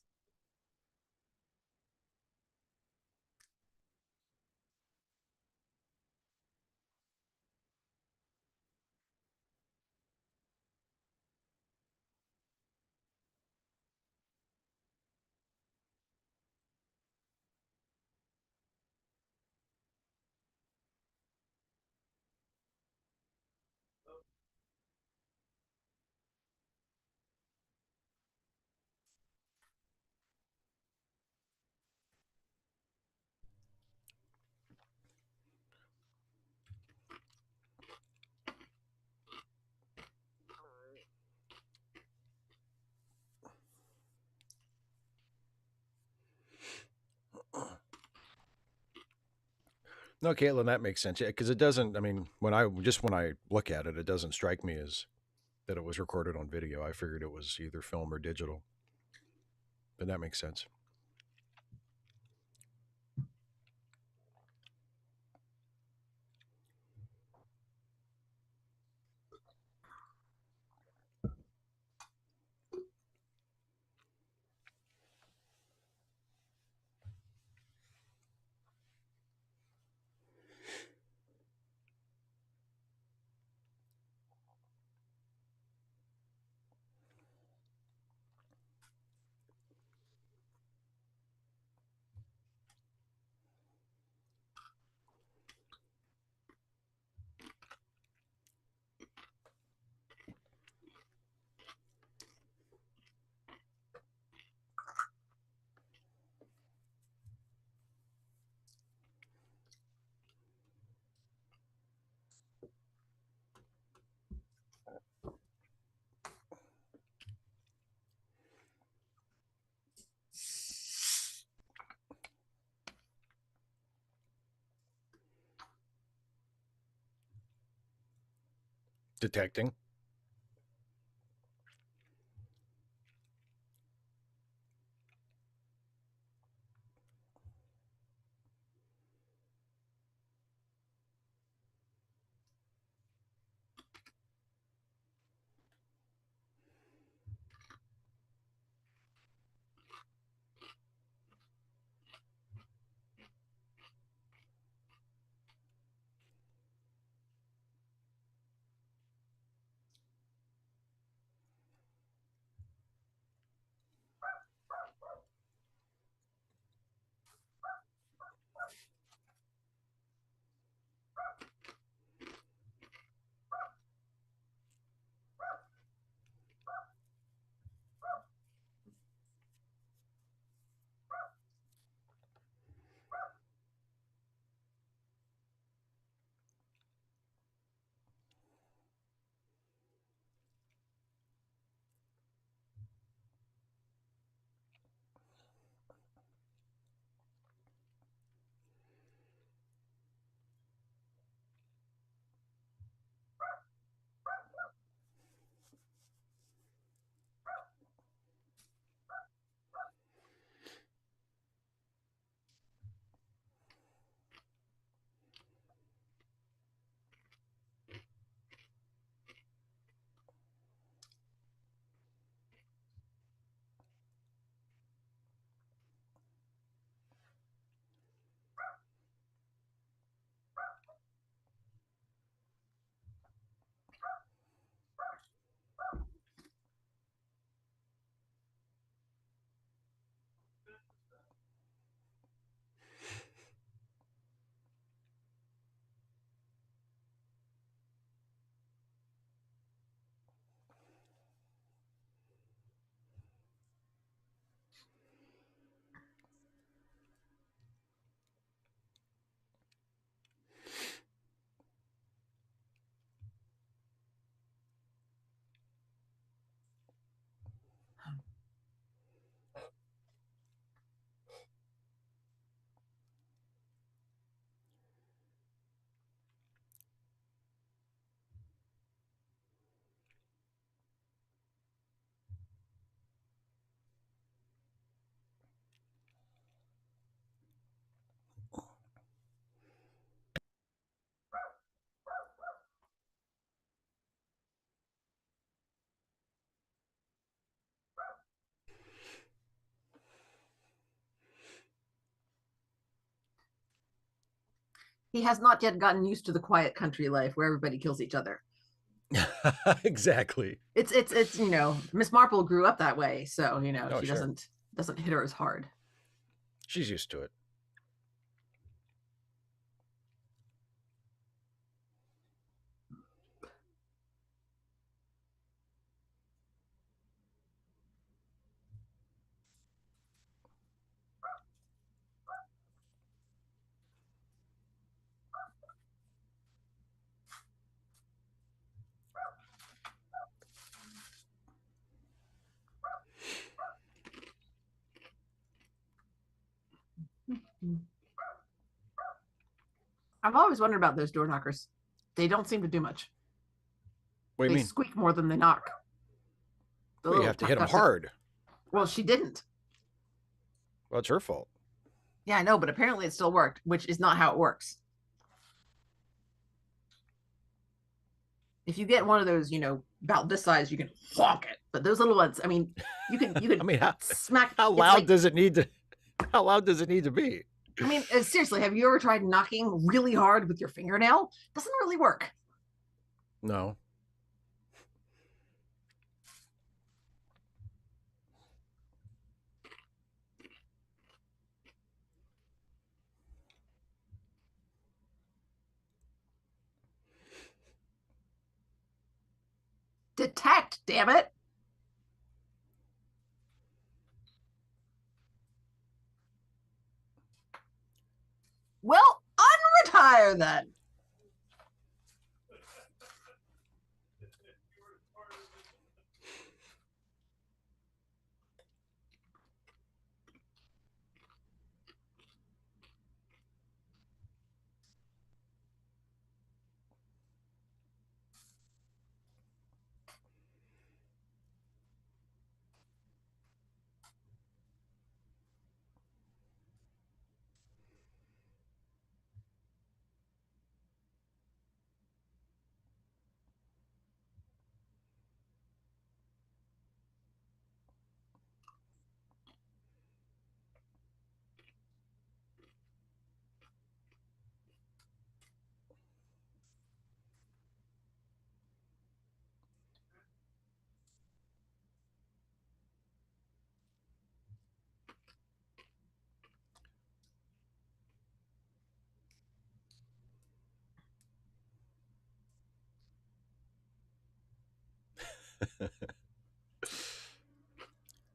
No, Caitlin, that makes sense. Yeah, because it doesn't. I mean, when I look at it, it doesn't strike me as that it was recorded on video. I figured it was either film or digital, but that makes sense. Detecting. He has not yet gotten used to the quiet country life where everybody kills each other. Exactly. It's Miss Marple grew up that way, so Oh, she sure. doesn't hit her as hard. She's used to it. I've always wondered about those door knockers. They don't seem to do much. What do you They mean? squeak more than they knock. The Well, you little have to tuck, hit them tuck, tuck. hard. Well, she didn't. Well, it's her fault. Yeah, I know, but apparently it still worked, which is not how it works. If you get one of those, about this size, you can honk it. But those little ones, I mean, you can I mean, smack. how It's loud like, does it need to? How loud does it need to be? I mean, seriously, have you ever tried knocking really hard with your fingernail? Doesn't really work. No. Detect, damn it. Well, unretire then.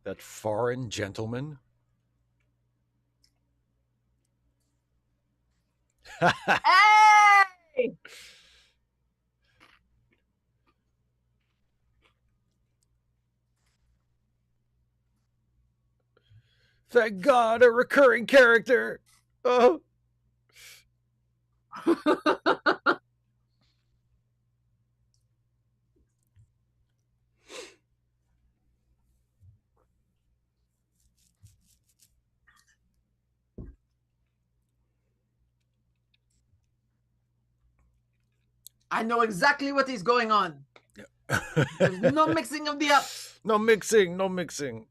That foreign gentleman. Hey! Thank God, a recurring character. Oh. I know exactly what is going on. There's no mixing of the ups. No mixing, no mixing.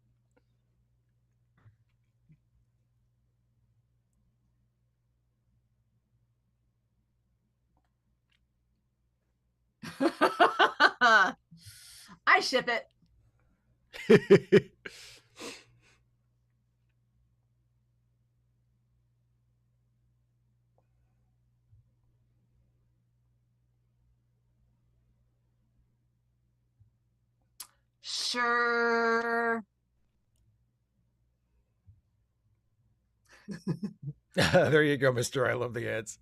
I ship it. Sure. There you go, Mr. I love the ads.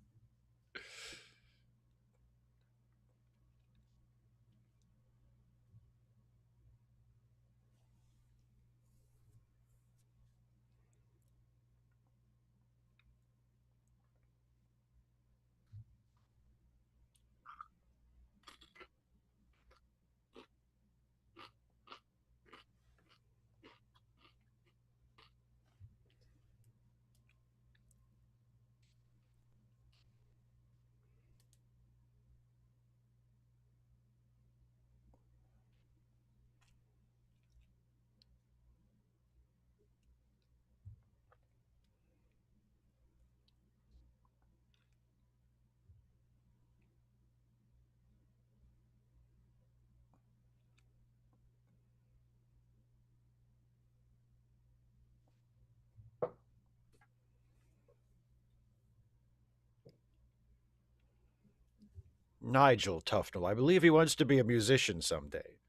Nigel Tufnell. I believe he wants to be a musician someday.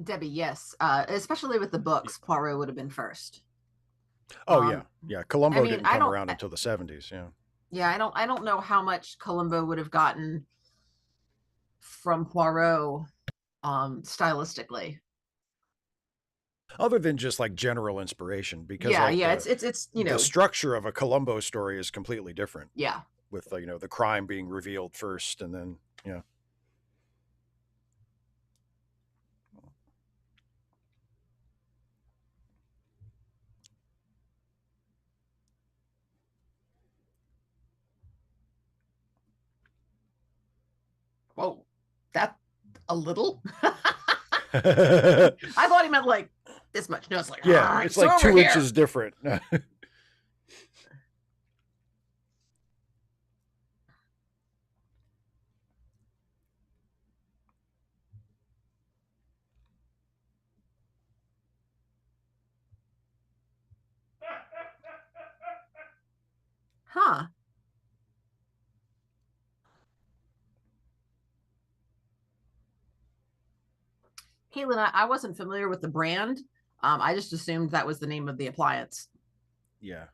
Debbie, yes. Especially with the books, Poirot would have been first. Oh yeah, Um, yeah. I Columbo mean, didn't come around until the 70s. Yeah. yeah, I don't know how much Columbo would have gotten from Poirot, stylistically. Other than just like general inspiration, because Yeah, like yeah, it's the structure of a Columbo story is completely different. yeah. With the crime being revealed first, and then yeah. Whoa, that a little. Yeah, I thought he meant like this much. No, it's like it's so like over 2 inches here. different. Huh. Caitlin, I wasn't familiar with the brand. I just assumed that was the name of the appliance. Yeah.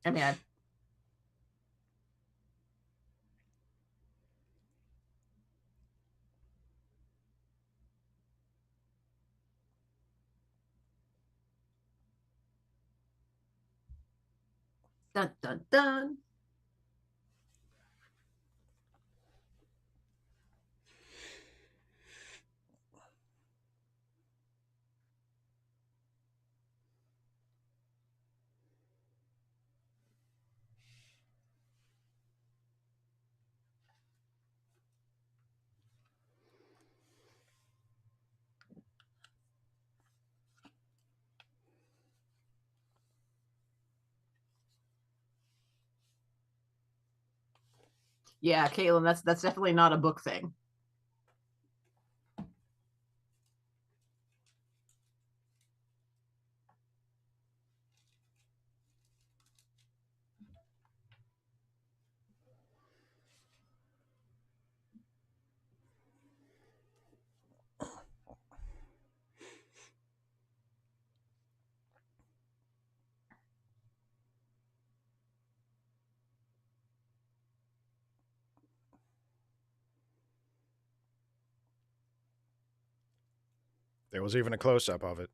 I mean, dun dun dun. Yeah, Caitlin, that's definitely not a book thing. There was even a close up of it.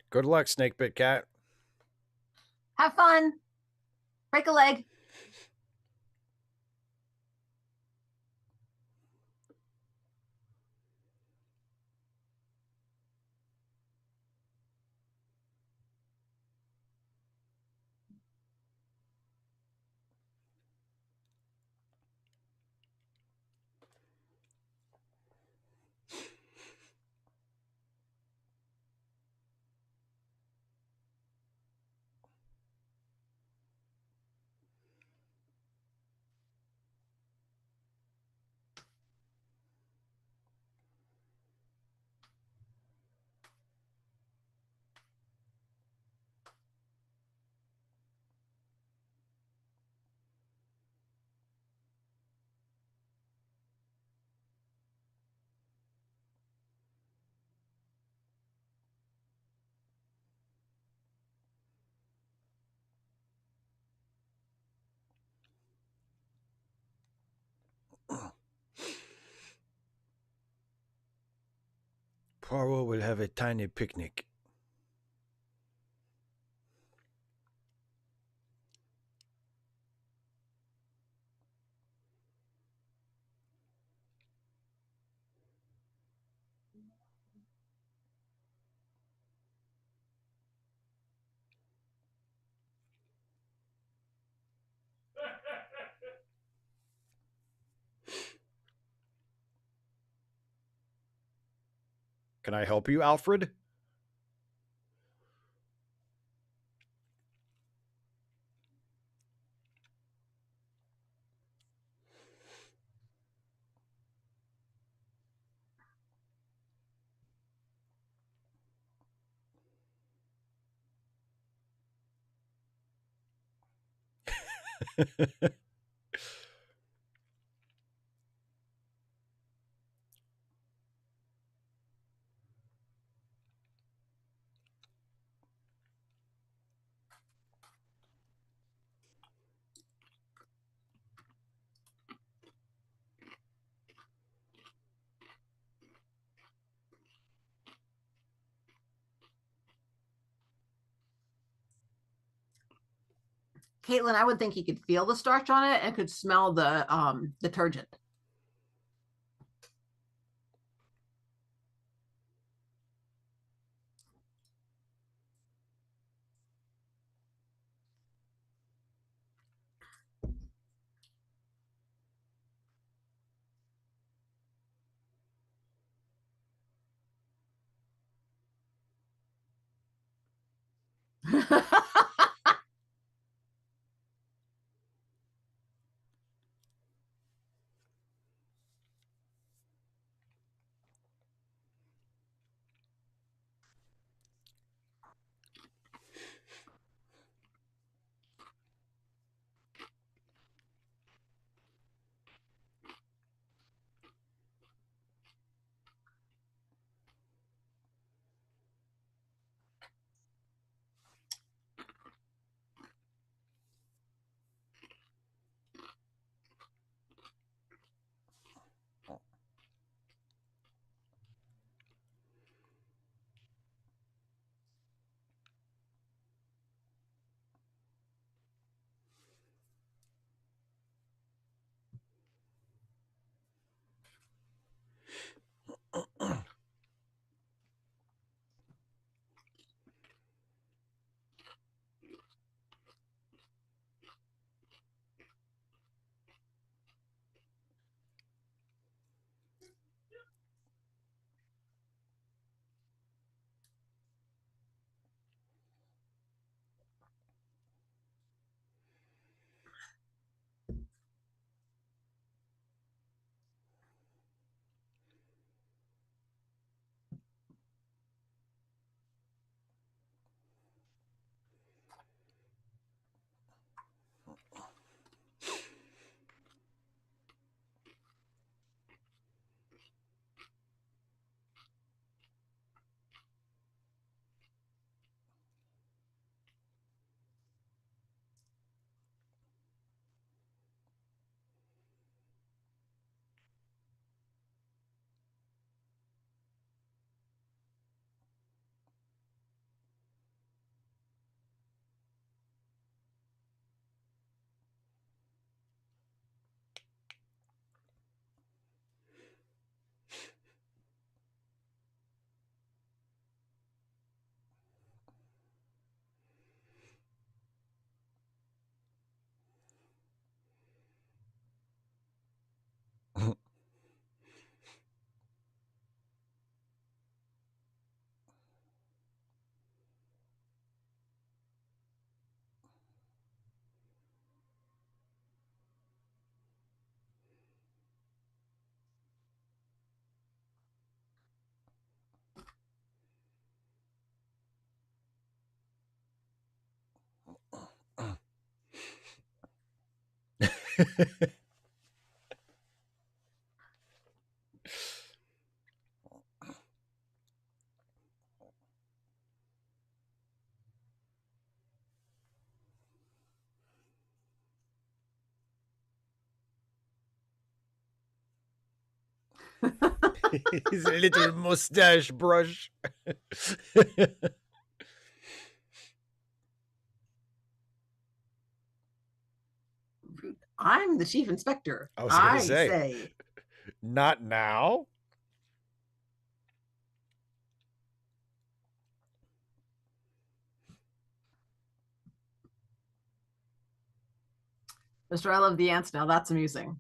Good luck, Snake Bit Cat. Have fun. Break a leg. Poirot will have a tiny picnic. Can I help you, Alfred? Caitlin, I would think he could feel the starch on it and could smell the detergent. His little mustache brush. I'm the chief inspector. I was gonna say. Not now. Mr. I love the ants now. That's amusing.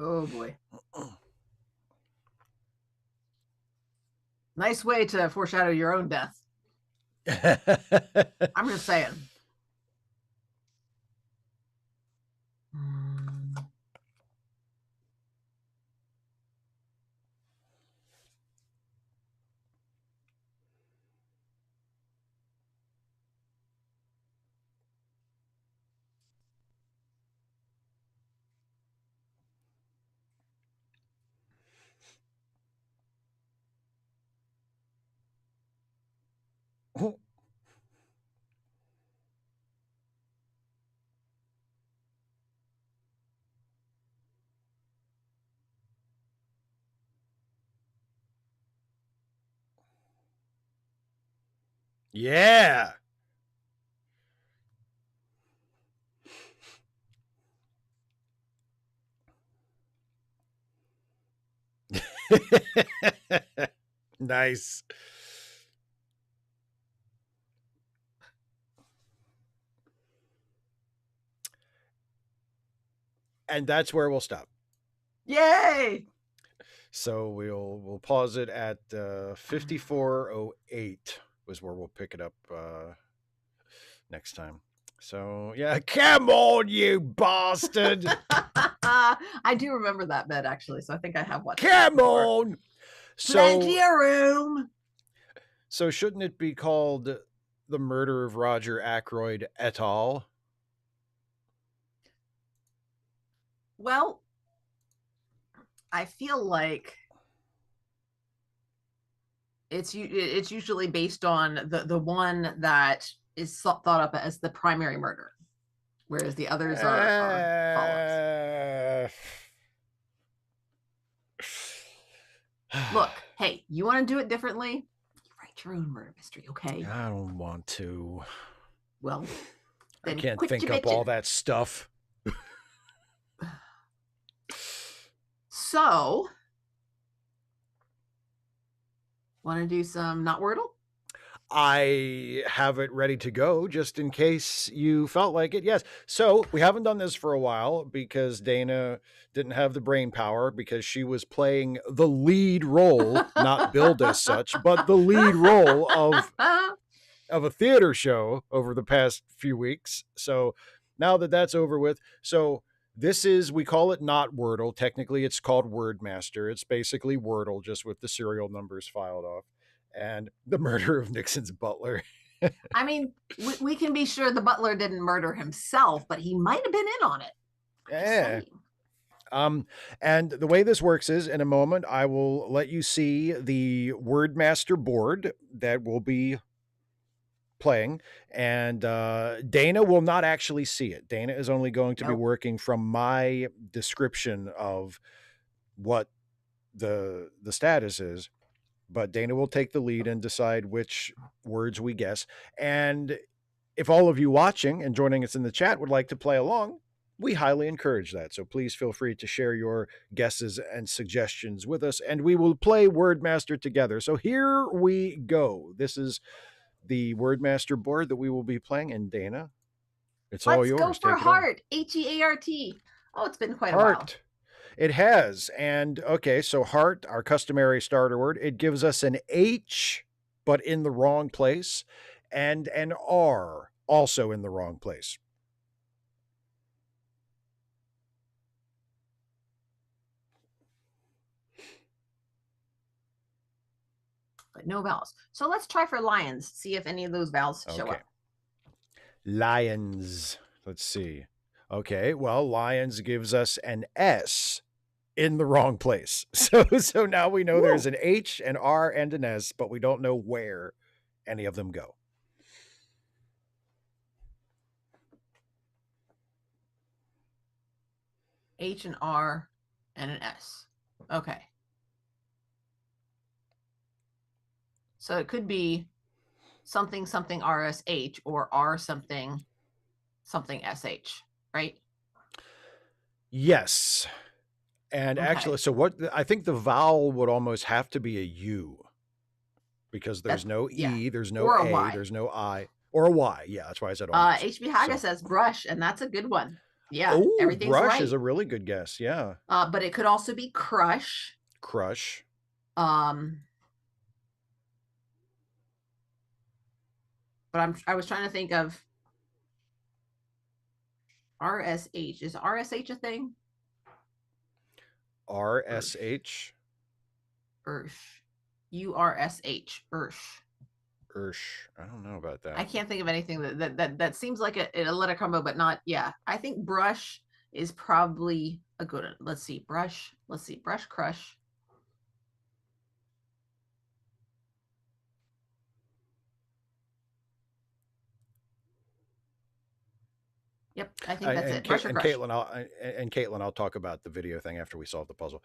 Oh boy. Nice way to foreshadow your own death. I'm just saying. Yeah. Nice. And that's where we'll stop. Yay! So we'll pause it at 54:08 was where we'll pick it up next time. So yeah, come on, you bastard! I do remember that bed actually, so I think I have watched. Come on! Plenty of room. So shouldn't it be called The Murder of Roger Ackroyd et al.? Well, I feel like it's usually based on the one that is thought up as the primary murder, whereas the others are follow-ups. Look, hey, you want to do it differently? You write your own murder mystery, okay? I don't want to. Well, I can't think up all that stuff. So, want to do some not Wordle? I have it ready to go just in case you felt like it. Yes. So we haven't done this for a while because Dana didn't have the brain power because she was playing the lead role, not billed as such, but the lead role of a theater show over the past few weeks. So now that that's over with, so this is, we call it not Wordle. Technically, it's called Wordmaster. It's basically Wordle, just with the serial numbers filed off. And the murder of Nixon's butler. I mean, we can be sure the butler didn't murder himself, but he might have been in on it. Yeah. And the way this works is, in a moment, I will let you see the Wordmaster board that will be playing, and Dana will not actually see it. Dana is only going to be working from my description of what the status is, but Dana will take the lead and decide which words we guess. And if all of you watching and joining us in the chat would like to play along, we highly encourage that. So please feel free to share your guesses and suggestions with us, and we will play Wordmaster together. So here we go. This is the Wordmaster board that we will be playing. And Dana, it's all yours. Let's go for Heart. H-E-A-R-T. Oh, it's been quite a while. It has. And okay, so Heart, our customary starter word, it gives us an H, but in the wrong place, and an R, also in the wrong place. But no vowels. So let's try for lions, see if any of those vowels show up. Lions. Let's see. Okay, well, lions gives us an S in the wrong place. So now we know there's an H, an R, and an S, but we don't know where any of them go. H, and R, and an S. Okay. So it could be something, something RSH or R something, something SH, right? Yes. And actually, so what I think the vowel would almost have to be a U, because there's no E, there's no A, there's no I, or a Y. Yeah, that's why I said almost. HB Haga says brush, and that's a good one. Yeah, oh, everything's brush right. is a really good guess. Yeah. But it could also be crush. Crush. But I was trying to think of RSH. Is RSH a thing? RSH. Ursh. URSH. Ursh. Ursh. I don't know about that. I can't think of anything that seems like a letter combo, but not. Yeah, I think brush is probably a good one. Let's see. Brush. Let's see. Brush, crush. Yep, I think that's it. Brush or crush. Caitlin, I'll talk about the video thing after we solve the puzzle.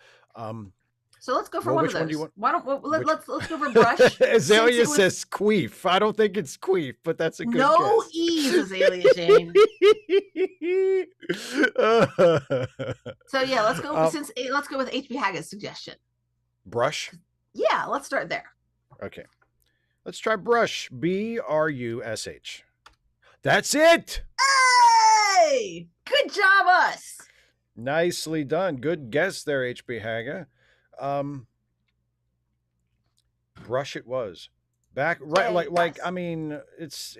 So let's go for one of those. Why don't let's go for brush. Azalea says queef. I don't think it's queef, but that's a good no guess. E's, Azalea Jane. So yeah, let's go let's go with HB Haggett's suggestion. Brush? Yeah, let's start there. Okay. Let's try brush. BRUSH. That's it. Hey! Good job, us. Nicely done. Good guess there, HB Haga. Brush it was. Back right, like I mean, it's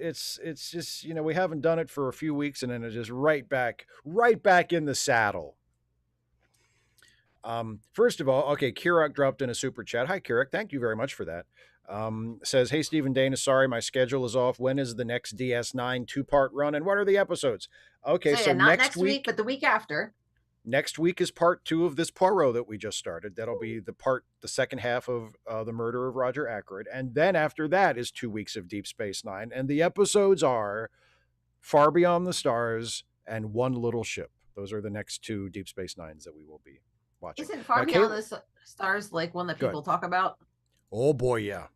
just, you know, we haven't done it for a few weeks, and then it's just right back in the saddle. First of all, okay, Kirok dropped in a super chat. Hi, Kirok. Thank you very much for that. Says, hey, Stephen Dana, sorry, my schedule is off. When is the next DS9 2-part run, and what are the episodes? Okay, so not next week, but the week after. Next week is part 2 of this Poirot that we just started. That'll be the second half of the Murder of Roger Ackroyd. And then after that is 2 weeks of Deep Space Nine. And the episodes are Far Beyond the Stars and One Little Ship. Those are the next 2 Deep Space Nines that we will be watching. Isn't Far Beyond the Stars like one that people talk about? Oh, boy, yeah.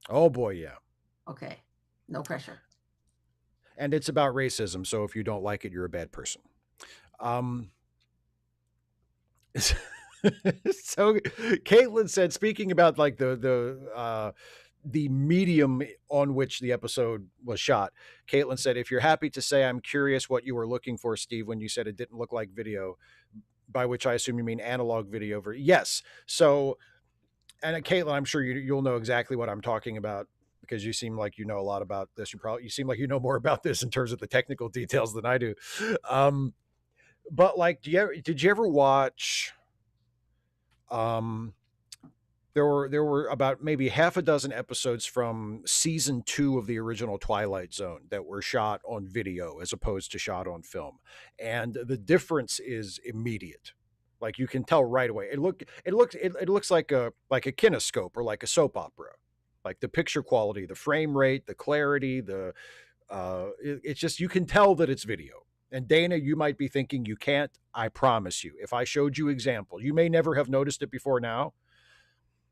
Oh, boy, yeah. Okay. No pressure. And it's about racism, so if you don't like it, you're a bad person. So Caitlin said, speaking about like the the medium on which the episode was shot. Caitlin said, if you're happy to say, I'm curious what you were looking for, Steve, when you said it didn't look like video, by which I assume you mean analog video. Yes. So, and Caitlin, I'm sure you'll know exactly what I'm talking about, because you seem like you know a lot about this. You seem like you know more about this in terms of the technical details than I do. But like, did you ever watch, there were about maybe half a dozen episodes from season 2 of the original Twilight Zone that were shot on video as opposed to shot on film. And the difference is immediate. Like, you can tell right away. It looks like a kinescope or like a soap opera. Like the picture quality, the frame rate, the clarity, it's just, you can tell that it's video. And Dana, you might be thinking you can't. I promise you, if I showed you example, you may never have noticed it before now,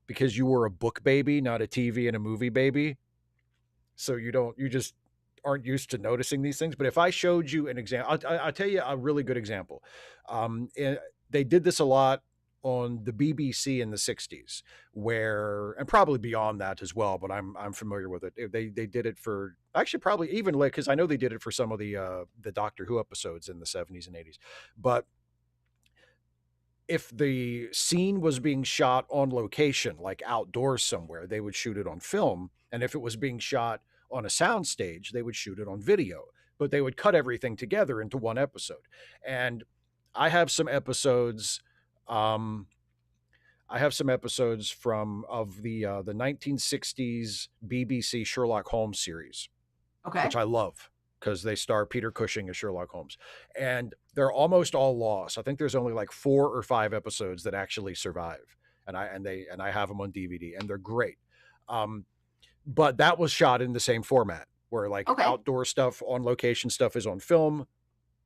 because you were a book baby, not a TV and a movie baby. So you just aren't used to noticing these things. But if I showed you an example, I'll tell you a really good example. They did this a lot on the BBC in the 60s, and probably beyond that as well, but I'm familiar with it. They did it for, actually probably even like, because I know they did it for some of the Doctor Who episodes in the 70s and 80s. But if the scene was being shot on location, like outdoors somewhere, they would shoot it on film. And if it was being shot on a soundstage, they would shoot it on video. But they would cut everything together into one episode. And I have some episodes. I have some episodes of the 1960s BBC Sherlock Holmes series, which I love, because they star Peter Cushing as Sherlock Holmes, and they're almost all lost. I think there's only like 4 or 5 episodes that actually survive, and I have them on DVD, and they're great. But that was shot in the same format, where like outdoor stuff, on location stuff is on film,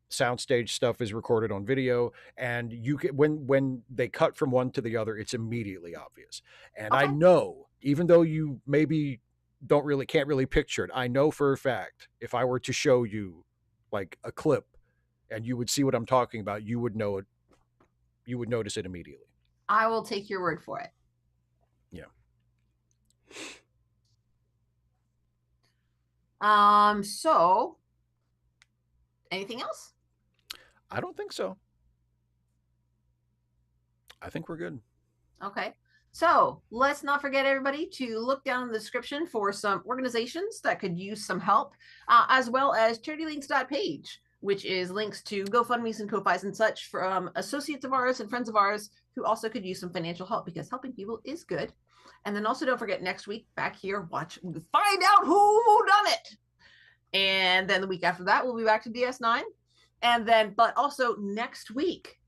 soundstage stuff is recorded on video, and you can, when they cut from one to the other, it's immediately obvious. And I know, even though you maybe can't really picture it, I know for a fact, if I were to show you like a clip and you would see what I'm talking about, you would know it. You would notice it immediately. I will take your word for it. Yeah. So anything else? I don't think so. I think we're good. Okay. So let's not forget, everybody, to look down in the description for some organizations that could use some help, as well as charitylinks.page, which is links to GoFundMe's and Ko-Fi's and such from associates of ours and friends of ours who also could use some financial help, because helping people is good. And then also don't forget, next week back here, find out who done it. And then the week after that, we'll be back to DS9. And then, but also next week,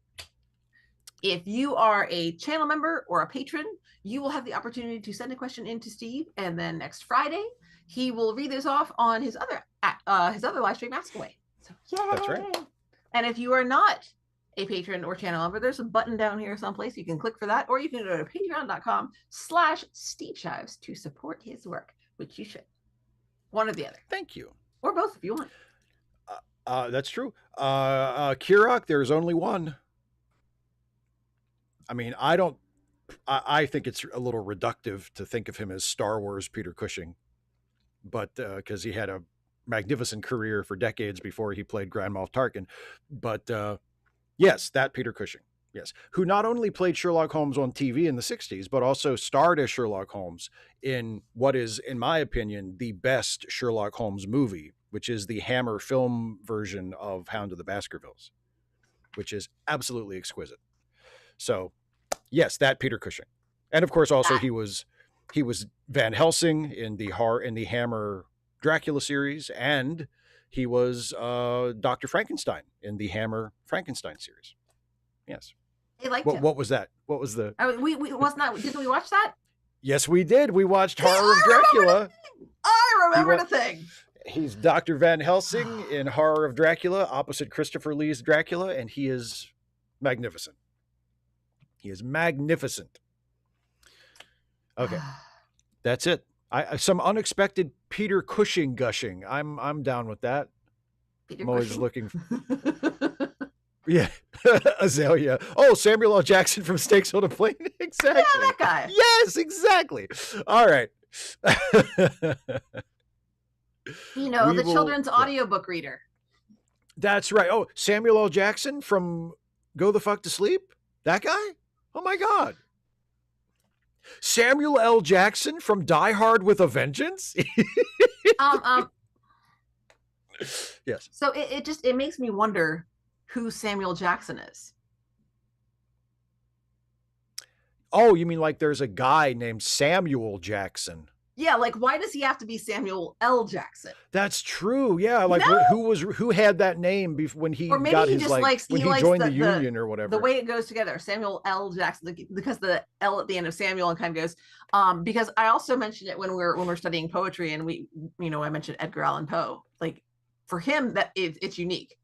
if you are a channel member or a patron, you will have the opportunity to send a question in to Steve, and then next Friday he will read this off on his other live stream, Ask Away. So yay! That's right. And if you are not a patron or channel member, there's a button down here someplace you can click for that, or you can go to patreon.com/Steve Shives to support his work, which you should. One or the other. Thank you. Or both if you want. That's true. Kirok, there's only one. I mean, I think it's a little reductive to think of him as Star Wars Peter Cushing, but because he had a magnificent career for decades before he played Grand Moff Tarkin. But yes, that Peter Cushing, yes, who not only played Sherlock Holmes on TV in the 60s, but also starred as Sherlock Holmes in what is, in my opinion, the best Sherlock Holmes movie, which is the Hammer film version of Hound of the Baskervilles, which is absolutely exquisite. So yes, that Peter Cushing. And of course, also he was Van Helsing in the Hammer Dracula series, and he was Dr. Frankenstein in the Hammer Frankenstein series. Yes. They liked him. What was that? What was the? Didn't we watch that? Yes, we did. We watched Horror of Dracula. I remember the thing. He's Dr. Van Helsing in Horror of Dracula, opposite Christopher Lee's Dracula, and he is magnificent. He is magnificent. Okay, that's it. Some unexpected Peter Cushing gushing. I'm down with that. Peter I'm always Cushing. looking. Yeah, Azalea. Oh, Samuel L. Jackson from Stakes on a Plane. Exactly. Yeah, that guy. Yes, exactly. All right. You know, the children's audiobook reader. That's right. Oh, Samuel L. Jackson from Go the Fuck to Sleep? That guy? Oh my God. Samuel L. Jackson from Die Hard with a Vengeance? Yes. So it makes me wonder who Samuel Jackson is. Oh, you mean like there's a guy named Samuel Jackson? Yeah, like why does he have to be Samuel L. Jackson? That's true. Yeah, like who had that name when he got his when he joined the Union or whatever. The way it goes together, Samuel L. Jackson, because the L at the end of Samuel and kind of goes. Because I also mentioned it when we're studying poetry, and I mentioned Edgar Allan Poe. Like for him, that it's unique,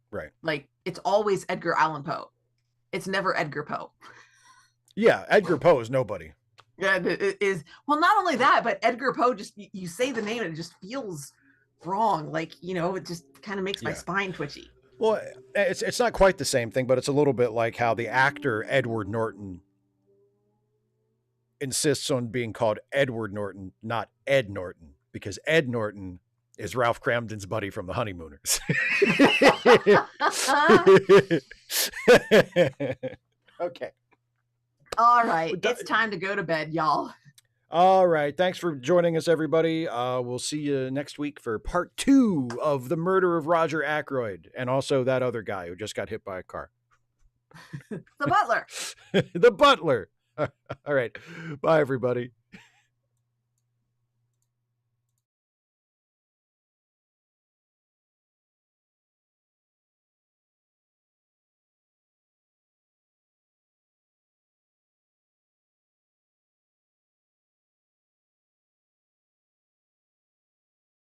right? Like it's always Edgar Allan Poe. It's never Edgar Poe. Yeah, Edgar Poe is nobody. Yeah, it is. Well, not only that, but Edgar Poe, just you say the name and it just feels wrong. Like, it just kind of makes my spine twitchy. Well, it's not quite the same thing, but it's a little bit like how the actor Edward Norton insists on being called Edward Norton, not Ed Norton, because Ed Norton is Ralph Cramden's buddy from The Honeymooners. Okay. All right. It's time to go to bed, y'all. All right. Thanks for joining us, everybody. We'll see you next week for part 2 of The Murder of Roger Ackroyd, and also that other guy who just got hit by a car. The butler. The butler. All right. Bye, everybody.